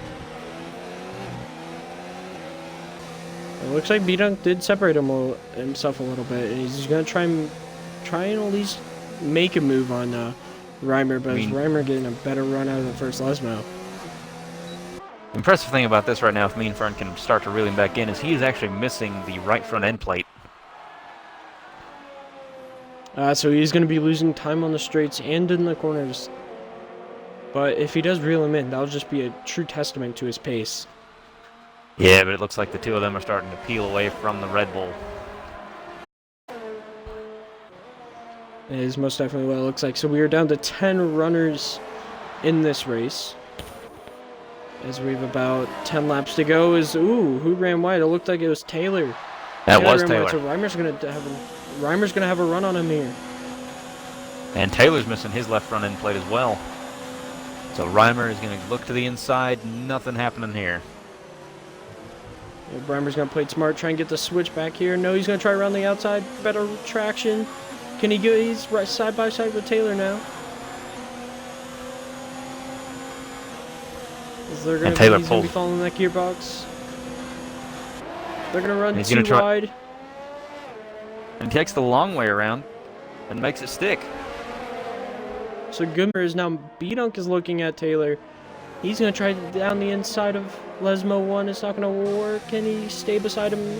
It looks like B-Dunk did separate himself a little bit, and he's going to try and at least make a move on Reimer, but Reimer getting a better run out of the first Lesmo. Impressive thing about this right now, if Meanfern can start to reel him back in, is he is actually missing the right front end plate. So he's going to be losing time on the straights and in the corners. But if he does reel him in, that'll just be a true testament to his pace. Yeah, but it looks like the 2 of them are starting to peel away from the Red Bull. It is most definitely what it looks like. So we are down to 10 runners in this race. As we have about 10 laps to go. Who ran wide? It looked like it was Taylor. That was Taylor. Wide, so Reimer's gonna have a run on him here. And Taylor's missing his left front end plate as well. So Reimer is going to look to the inside. Nothing happening here. Yeah, Reimer's gonna play it smart, try and get the switch back here. No, he's gonna try around the outside. Better traction. Can he go? He's right side by side with Taylor now. Is there gonna And Taylor he's gonna be pulls. following that gearbox. They're gonna run He's too gonna try- wide. And takes the long way around and makes it stick. So Goodmer is now, B-Dunk is looking at Taylor. He's going to try down the inside of Lesmo 1. It's not going to work. Can he stay beside him?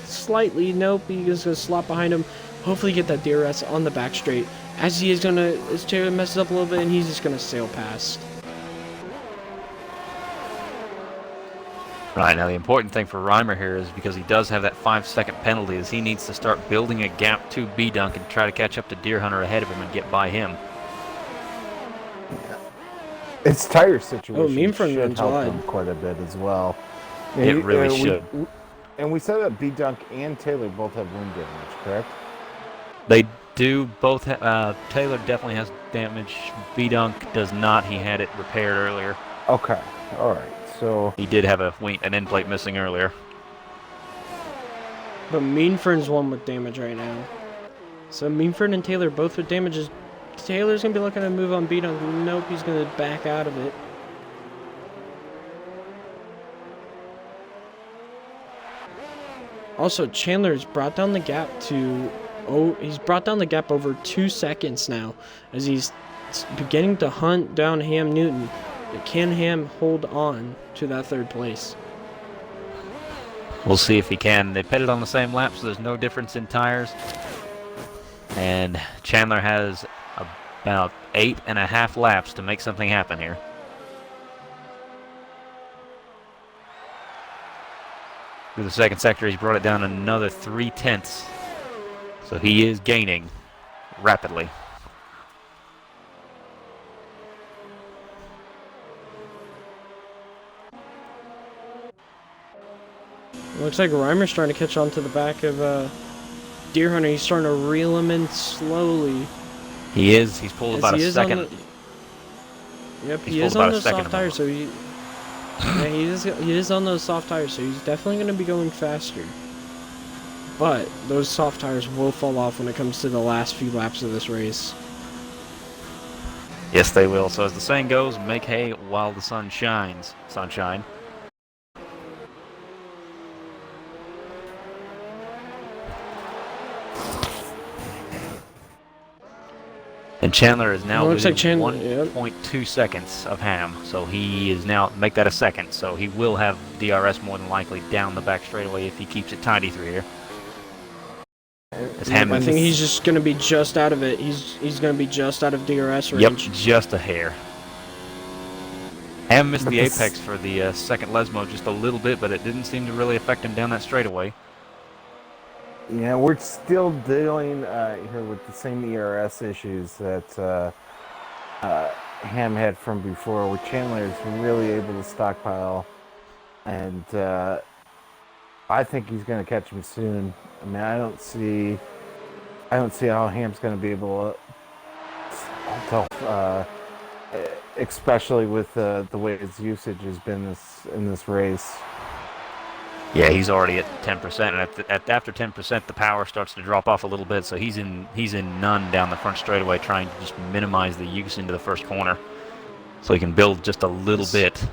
Slightly. Nope. He's just going to slot behind him. Hopefully get that DRS on the back straight. As he is going to, as Taylor messes up a little bit, and he's just going to sail past. Right, now the important thing for Reimer here is because he does have that 5-second penalty is he needs to start building a gap to B-Dunk and try to catch up to Deer Hunter ahead of him and get by him. Its tire situation Meanford should runs help wide. him quite a bit as well. It really should. And we said that B-Dunk and Taylor both have wind damage, correct? They do both. Taylor definitely has damage. B-Dunk does not. He had it repaired earlier. Okay, all right. So He did have an end plate missing earlier. But Meanford's one with damage right now. So Meanford and Taylor both with damages. Taylor's going to be looking to move on B-Dunk. Nope, he's going to back out of it. Also, Chandler's brought down the gap to... Oh, he's brought down the gap over 2 seconds now. As he's beginning to hunt down Ham Newton. But can Ham hold on to that third place? We'll see if he can. They pitted on the same lap, so there's no difference in tires. And Chandler has about 8.5 laps to make something happen here. Through the second sector, he's brought it down another 0.3. So he is gaining rapidly. Looks like Reimer's trying to catch on to the back of Deer Hunter. He's starting to reel him in slowly. He is. He's pulled As about he a is on second. Yep, He's he pulled is about on a those second soft tires, so he is on those soft tires, so he's definitely going to be going faster. But those soft tires will fall off when it comes to the last few laps of this race. Yes, they will. So as the saying goes, make hay while the sun shines. Sunshine. And Chandler is now Looks losing like Chandler, 1.2 seconds of Ham. So he is now, make that a second. So he will have DRS more than likely down the back straightaway if he keeps it tidy through here. As Ham I think he's just going to be just out of it. He's going to be just out of DRS range. Yep, just a hair. Ham missed the apex for the second Lesmo just a little bit, but it didn't seem to really affect him down that straightaway. yeah, we're still dealing here with the same ERS issues that Ham had from before, where Chandler is really able to stockpile, and I think he's going to catch him soon. I mean, I don't see how Ham's going to be able to, especially with the way his usage has been in this race. Yeah, he's already at 10%, and after 10%, the power starts to drop off a little bit. So he's in none down the front straightaway, trying to just minimize the use into the first corner, so he can build just a little bit.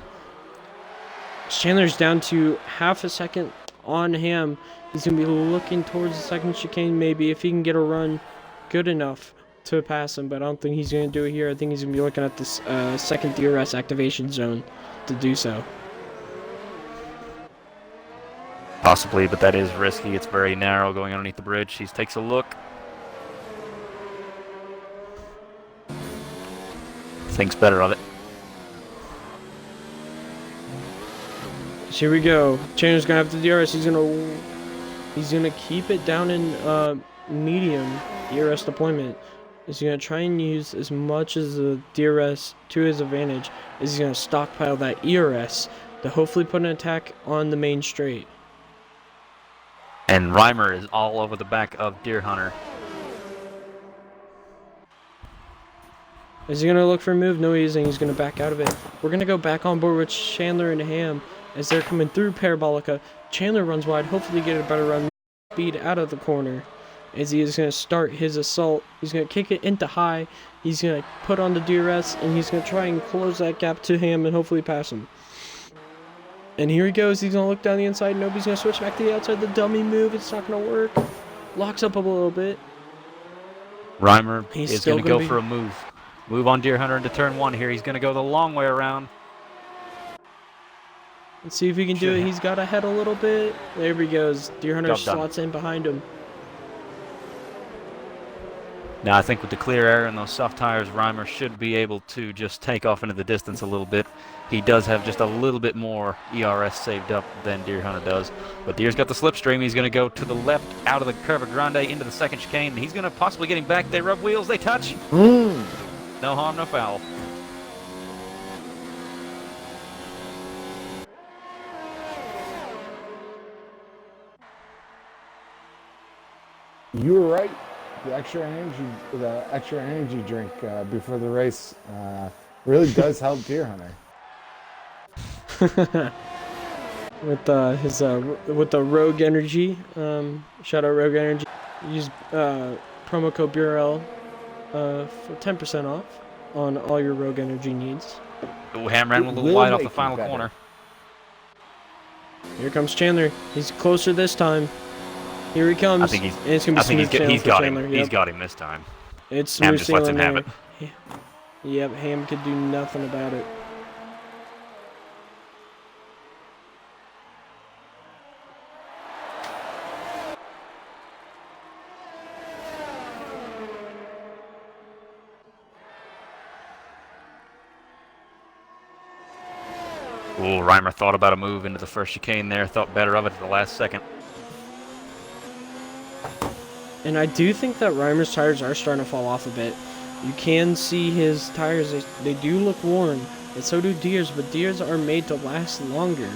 Chandler's down to half a second on Ham. He's going to be looking towards the second chicane, maybe, if he can get a run good enough to pass him. But I don't think he's going to do it here. I think he's going to be looking at this second DRS activation zone to do so. Possibly, but that is risky. It's very narrow going underneath the bridge. He takes a look. Thinks better of it. So here we go. Chandler's going to have the DRS. He's going to keep it down in medium DRS deployment. He's going to try and use as much as the DRS to his advantage as he's going to stockpile that ERS to hopefully put an attack on the main straight. And Reimer is all over the back of Deer Hunter. Is he going to look for a move? No, he isn't. He's going to back out of it. We're going to go back on board with Chandler and Ham as they're coming through Parabolica. Chandler runs wide, hopefully get a better run speed out of the corner. As he is going to start his assault, he's going to kick it into high. He's going to put on the DRS, and he's going to try and close that gap to Ham and hopefully pass him. And here he goes. He's going to look down the inside. Nobody's going to switch back to the outside. The dummy move. It's not going to work. Locks up a little bit. Reimer He's is still going to go gonna be- for a move. Move on Deer Hunter into turn 1 here. He's going to go the long way around. Let's see if he can do it. He's got ahead a little bit. There he goes. Deer Hunter Job done. slots in behind him. Now I think with the clear air and those soft tires, Reimer should be able to just take off into the distance a little bit. He does have just a little bit more ERS saved up than Deer Hunter does. But Deer's got the slipstream. He's going to go to the left out of the Curva Grande into the second chicane. And he's going to possibly get him back. They rub wheels. They touch. No harm, no foul. You were right. The extra energy drink before the race really does help Deer Hunter. With with the Rogue Energy, shout out Rogue Energy. Use promo code Burrell for 10% off on all your Rogue Energy needs. Ooh, Ham ran a It little will wide off make the you final better. corner. Here comes Chandler. He's closer this time. Here he comes. I think he's. And it's gonna be I think smooth sailing he's for got Chandler. him. Yep. He's got him this time. It's Ham smooth just lets sailing him have there. it. Yep, Ham could do nothing about it. Ooh, Reimer thought about a move into the first chicane there. Thought better of it at the last second. And I do think that Reimer's tires are starting to fall off a bit. You can see his tires, they do look worn. And so do Deer's, but Deer's are made to last longer.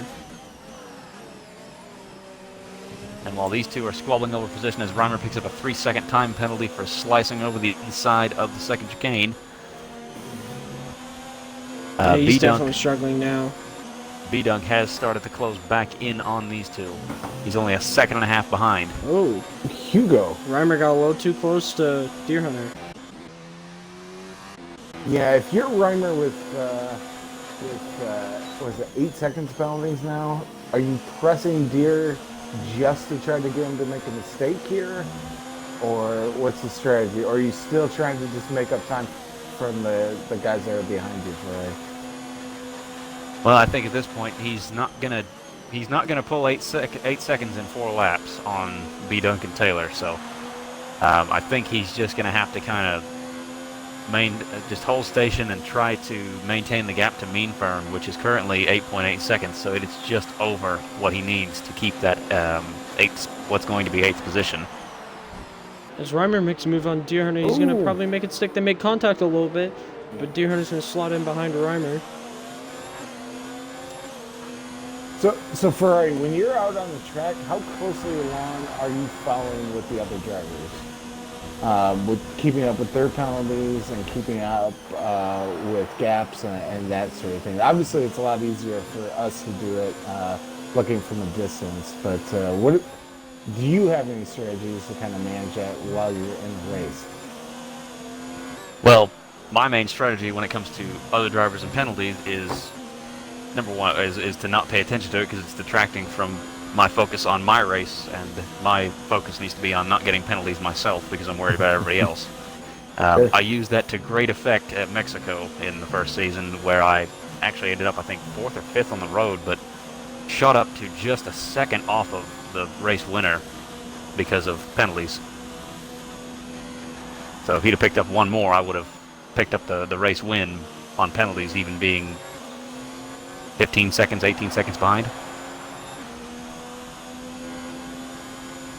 And while these two are squabbling over position as Reimer picks up a 3-second time penalty for slicing over the inside of the second chicane. Yeah, he's B-Dunk definitely struggling now. B-Dunk has started to close back in on these two. He's only a second and a half behind. Oh, Hugo. Reimer got a little too close to Deer Hunter. Yeah, if you're Reimer with what is it, 8 seconds penalties now, are you pressing Deer just to try to get him to make a mistake here? Or what's the strategy? Or are you still trying to just make up time from the guys that are behind you for Well, I think at this point he's not gonna pull 8 seconds in 4 laps on B. Duncan Taylor. So I think he's just gonna have to kind of just hold station and try to maintain the gap to mean firm, which is currently 8.8 seconds. So it is just over what he needs to keep that what's going to be 8th position. As Reimer makes a move on Deer Hunter, he's going to probably make it stick. They make contact a little bit, but Deer Hunter's going to slot in behind Reimer. So Ferrari, when you're out on the track, how closely along are you following with the other drivers? With keeping up with their penalties and keeping up with gaps and that sort of thing. Obviously, it's a lot easier for us to do it looking from a distance. But what do you have any strategies to kind of manage that while you're in the race? Well, my main strategy when it comes to other drivers and penalties is number one is to not pay attention to it because it's detracting from my focus on my race, and my focus needs to be on not getting penalties myself because I'm worried about everybody else. I used that to great effect at Mexico in the first season, where I actually ended up, I think, 4th or 5th on the road, but shot up to just a second off of the race winner because of penalties. So if he'd have picked up one more, I would have picked up the race win on penalties, even being 15 seconds, 18 seconds behind.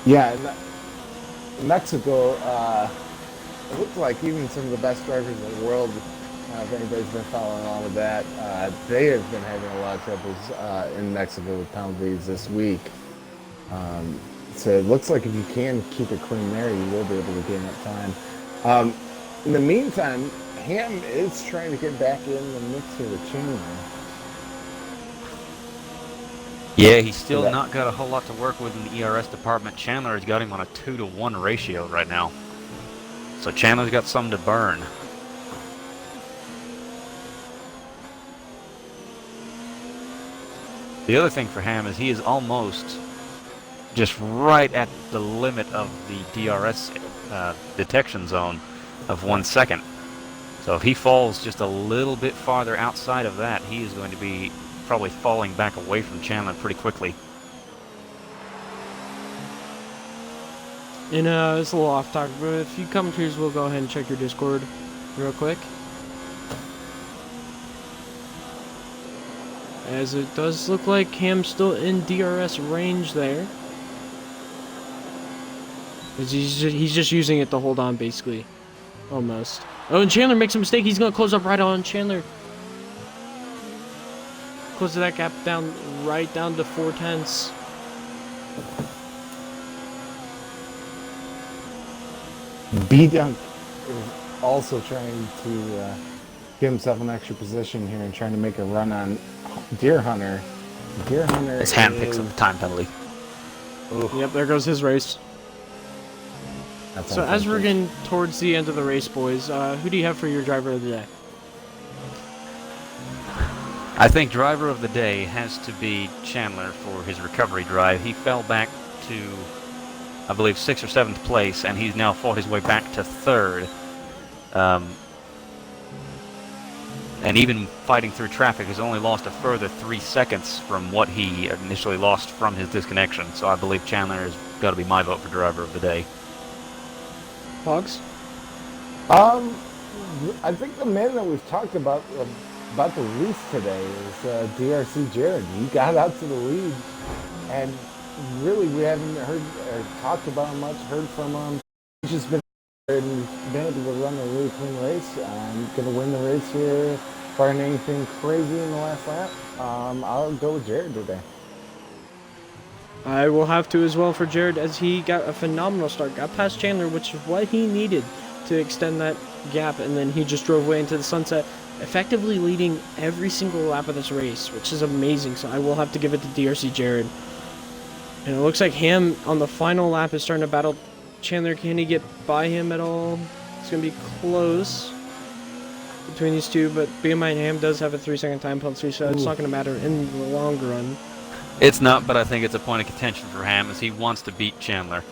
Yeah, in Mexico, it looked like even some of the best drivers in the world, if anybody's been following along with that, they have been having a lot of troubles in Mexico with penalties this week. So it looks like if you can keep it clean there, you will be able to gain up time. In the meantime, Ham is trying to get back in the mix here with Chandler. Yeah, he's still not got a whole lot to work with in the ERS department. Chandler has got him on a 2-to-1 ratio right now. So Chandler's got some to burn. The other thing for Ham is he is almost just right at the limit of the DRS detection zone of 1 second. So if he falls just a little bit farther outside of that, he is going to be probably falling back away from Chandler pretty quickly. And it's a little off topic, but if you come to we'll go ahead and check your Discord real quick. As it does look like Ham's still in DRS range there. He's just using it to hold on, basically. Almost. Oh, and Chandler makes a mistake. He's going to close up right on Chandler. Close that gap down, right down to 4/10. B-Dunk is also trying to give himself an extra position here and trying to make a run on Deer Hunter. Deer Hunter His hand picks up the time penalty. Oof. Yep, there goes his race. That's So as we're unfortunate. getting towards the end of the race, boys, who do you have for your driver of the day? I think driver of the day has to be Chandler for his recovery drive. He fell back to, I believe, 6th or 7th place, and he's now fought his way back to 3rd. And even fighting through traffic has only lost a further 3 seconds from what he initially lost from his disconnection. So I believe Chandler has got to be my vote for driver of the day. Pogs? I think the man that we've talked about the race today is DRC Jared. He got out to the lead, and really we haven't heard or talked about him much, heard from him. He's just been able to run a really clean race. I'm going to win the race here, barring anything crazy in the last lap. I'll go with Jared today. I will have to as well for Jared, as he got a phenomenal start. Got past Chandler, which is what he needed to extend that gap, and then he just drove away into the sunset, effectively leading every single lap of this race, which is amazing. So I will have to give it to DRC Jared. And it looks like Ham on the final lap is starting to battle Chandler. Can he get by him at all? It's going to be close between these two, but BMI and Ham does have a 3-second time penalty, so it's not going to matter in the long run. It's not, but I think it's a point of contention for Ham, as he wants to beat Chandler.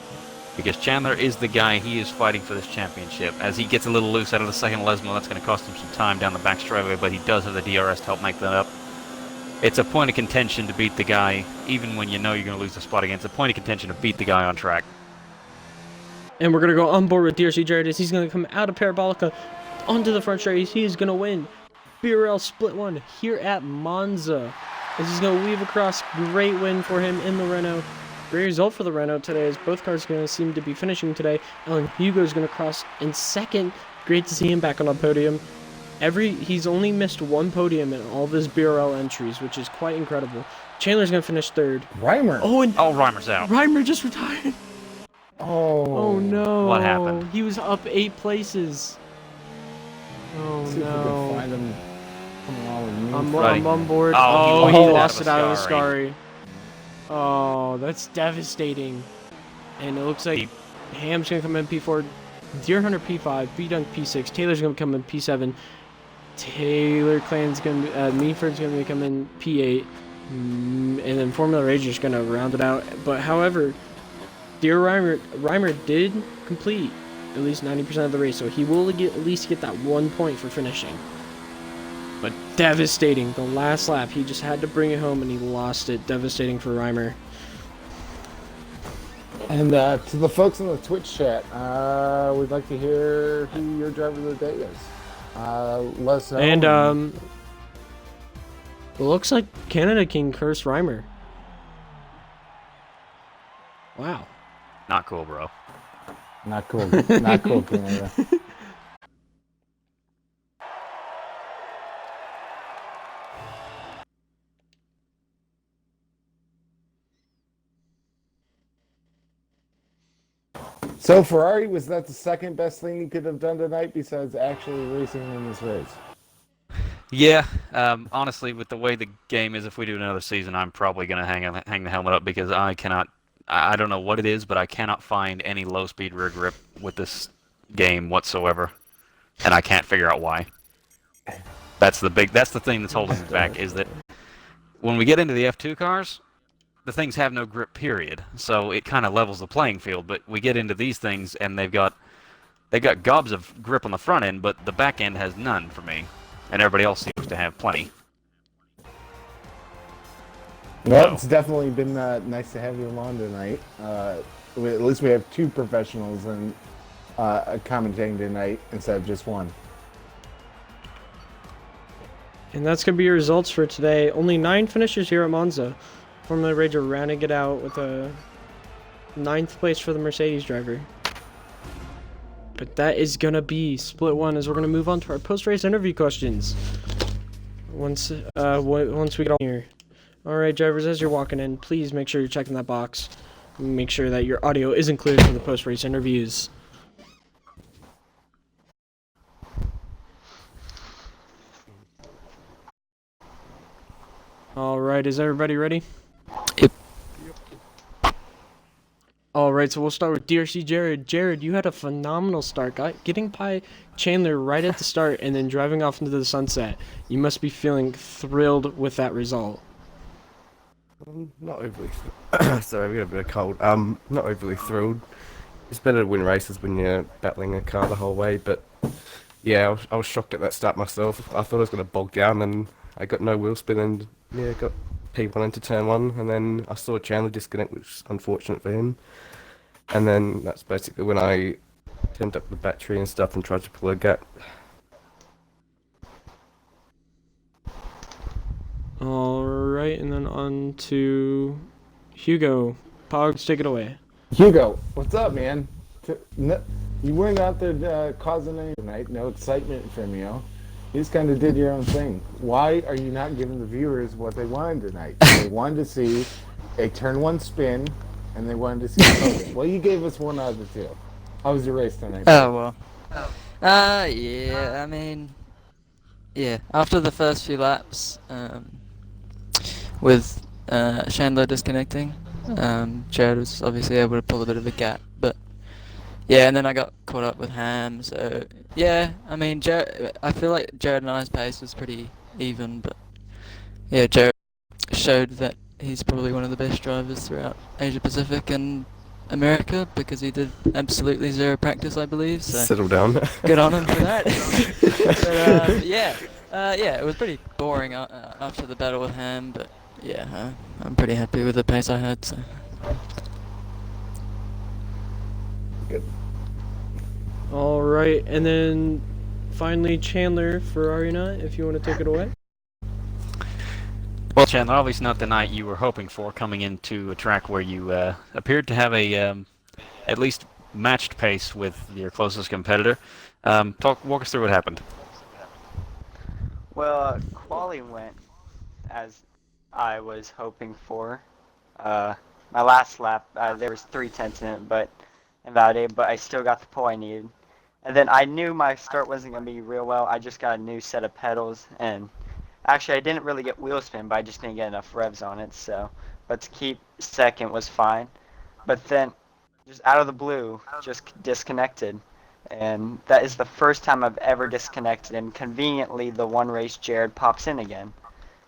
Because Chandler is the guy, he is fighting for this championship. As he gets a little loose out of the second Lesmo, that's going to cost him some time down the back straightaway, but he does have the DRS to help make that up. It's a point of contention to beat the guy, even when you know you're going to lose the spot again. It's a point of contention to beat the guy on track. And we're going to go on board with DRC Jared, as he's going to come out of Parabolica onto the front straight. He is going to win BRL Split 1 here at Monza, as he's going to weave across. Great win for him in the Renault. Great result for the Renault today, as both cars are going to seem to be finishing today. Alan Hugo is going to cross in second. Great to see him back on the podium. He's only missed one podium in all of his BRL entries, which is quite incredible. Chandler's going to finish third. Reimer. Oh, and Reimer's out. Reimer just retired. Oh no. What happened? He was up 8 places. Oh See if we can no. find him coming along with me. I'm on board. Oh, he he lost it out of the Scary. Scary. Oh, that's devastating. And it looks like Ham's going to come in P4, Deer Hunter P5, B-Dunk P6, Taylor's going to come in P7, Taylor Clan's going to Meaford's going to come in P8, and then Formula Rager's going to round it out. But however, Deer Reimer did complete at least 90% of the race, so he will at least get that 1 point for finishing. But devastating. The last lap, he just had to bring it home and he lost it. Devastating for Reimer. And to the folks in the Twitch chat, we'd like to hear who your driver of the day is. Let us know. And it looks like Canada King cursed Reimer. Wow. Not cool, bro. Not cool. Not cool, Canada. So Ferrari, was that the second best thing you could have done tonight besides actually racing in this race? Yeah, honestly, with the way the game is, if we do another season, I'm probably going to hang the helmet up, because I don't know what it is, but I cannot find any low-speed rear grip with this game whatsoever, and I can't figure out why. That's the thing that's holding me back, is that when we get into the F2 cars, the things have no grip, period. So it kind of levels the playing field. But we get into these things, and they've got gobs of grip on the front end, but the back end has none for me, and everybody else seems to have plenty. Well, it's definitely been nice to have you along tonight. At least we have 2 professionals and commentating tonight instead of just 1. And that's going to be your results for today. Only 9 finishers here at Monza. Formula Rager rounding it out with a 9th place for the Mercedes driver. But that is going to be Split 1, as we're going to move on to our post-race interview questions. Once we get on here. Alright, drivers, as you're walking in, please make sure you're checking that box. Make sure that your audio is included for the post-race interviews. Alright, is everybody ready? Yep. Alright, so we'll start with DRC Jared. Jared, you had a phenomenal start, getting by Chandler right at the start and then driving off into the sunset. You must be feeling thrilled with that result. Not overly. Sorry, we got a bit of cold. Not overly thrilled. It's better to win races when you're battling a car the whole way, but yeah, I was shocked at that start myself. I thought I was going to bog down, and I got no wheel spin, and yeah, got P1 into turn 1, and then I saw Chandler disconnect, which is unfortunate for him. And then that's basically when I turned up the battery and stuff and tried to pull a gap. Alright, and then on to Hugo. Pogs, take it away. Hugo, what's up, man? You weren't out there causing any tonight. No excitement from you. You just kind of did your own thing. Why are you not giving the viewers what they wanted tonight? They wanted to see a turn 1 spin, and they wanted to see something. Well, you gave us 1 out of the 2. How was your race tonight? Oh, well. Yeah, I mean, yeah, after the first few laps, with Chandler disconnecting, Jared was obviously able to pull a bit of a gap, but yeah, and then I got caught up with Ham, so yeah, I mean, I feel like Jared and I's pace was pretty even, but yeah, Jared showed that he's probably one of the best drivers throughout Asia Pacific and America, because he did absolutely 0 practice, I believe, so Settle down. good on him for that. But yeah, it was pretty boring after the battle with Ham, but yeah, I'm pretty happy with the pace I had, so. Good. Alright, and then finally Chandler Ferrari Nut, if you want to take it away. Well, Chandler, obviously not the night you were hoping for, coming into a track where you appeared to have a at least matched pace with your closest competitor. Walk us through what happened. Well, quali went as I was hoping for. My last lap, there was 3/10 in it, but invalidated, but I still got the pole I needed. And then I knew my start wasn't going to be real well. I just got a new set of pedals, and actually I didn't really get wheel spin, but I just didn't get enough revs on it, so. But to keep second was fine. But then, just out of the blue, just disconnected. And that is the first time I've ever disconnected, and conveniently the one race Jared pops in again.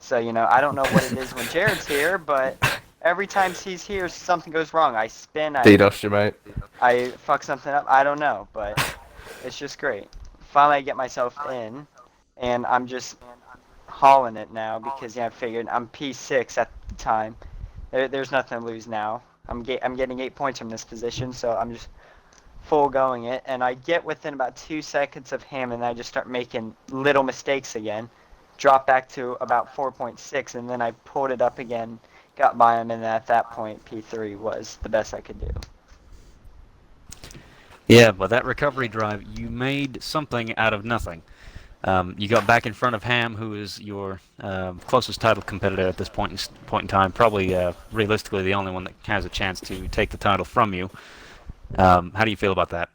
So, you know, I don't know what it is when Jared's here, but every time he's here, something goes wrong. I spin, DDoS you, mate. I fuck something up, I don't know, but it's just great. Finally I get myself in, and I'm just hauling it now, because yeah, I figured I'm P6 at the time. There's nothing to lose now. I'm getting 8 points from this position, so I'm just full going it, and I get within about 2 seconds of him, and I just start making little mistakes again. Drop back to about 4.6, and then I pulled it up again, got by him, and at that point P3 was the best I could do. Yeah, but that recovery drive, you made something out of nothing. You got back in front of Ham, who is your closest title competitor at this point in time, probably realistically the only one that has a chance to take the title from you. How do you feel about that?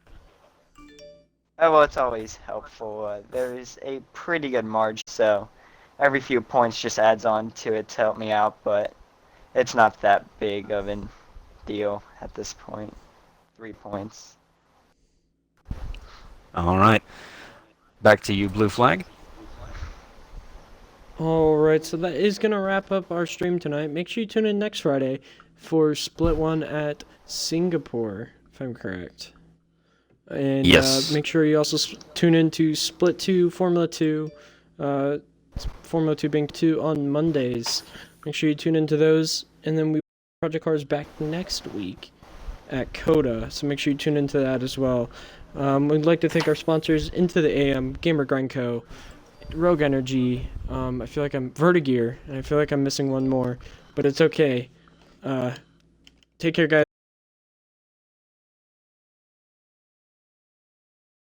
Well, it's always helpful. There is a pretty good margin, so every few points just adds on to it to help me out, but it's not that big of a deal at this point. 3 points. All right. Back to you, Blue Flag. Alright, so that is going to wrap up our stream tonight. Make sure you tune in next Friday for Split 1 at Singapore, if I'm correct. And Yes. make sure you also tune in to Split 2, Formula 2, Formula 2 being 2 on Mondays. Make sure you tune into those, and then we Project Cars back next week at Coda, so make sure you tune into that as well. We'd like to thank our sponsors, Into the AM, Gamer Grind Co., Rogue Energy, I feel like I'm Vertigear, and I feel like I'm missing one more, but it's okay. Take care, guys.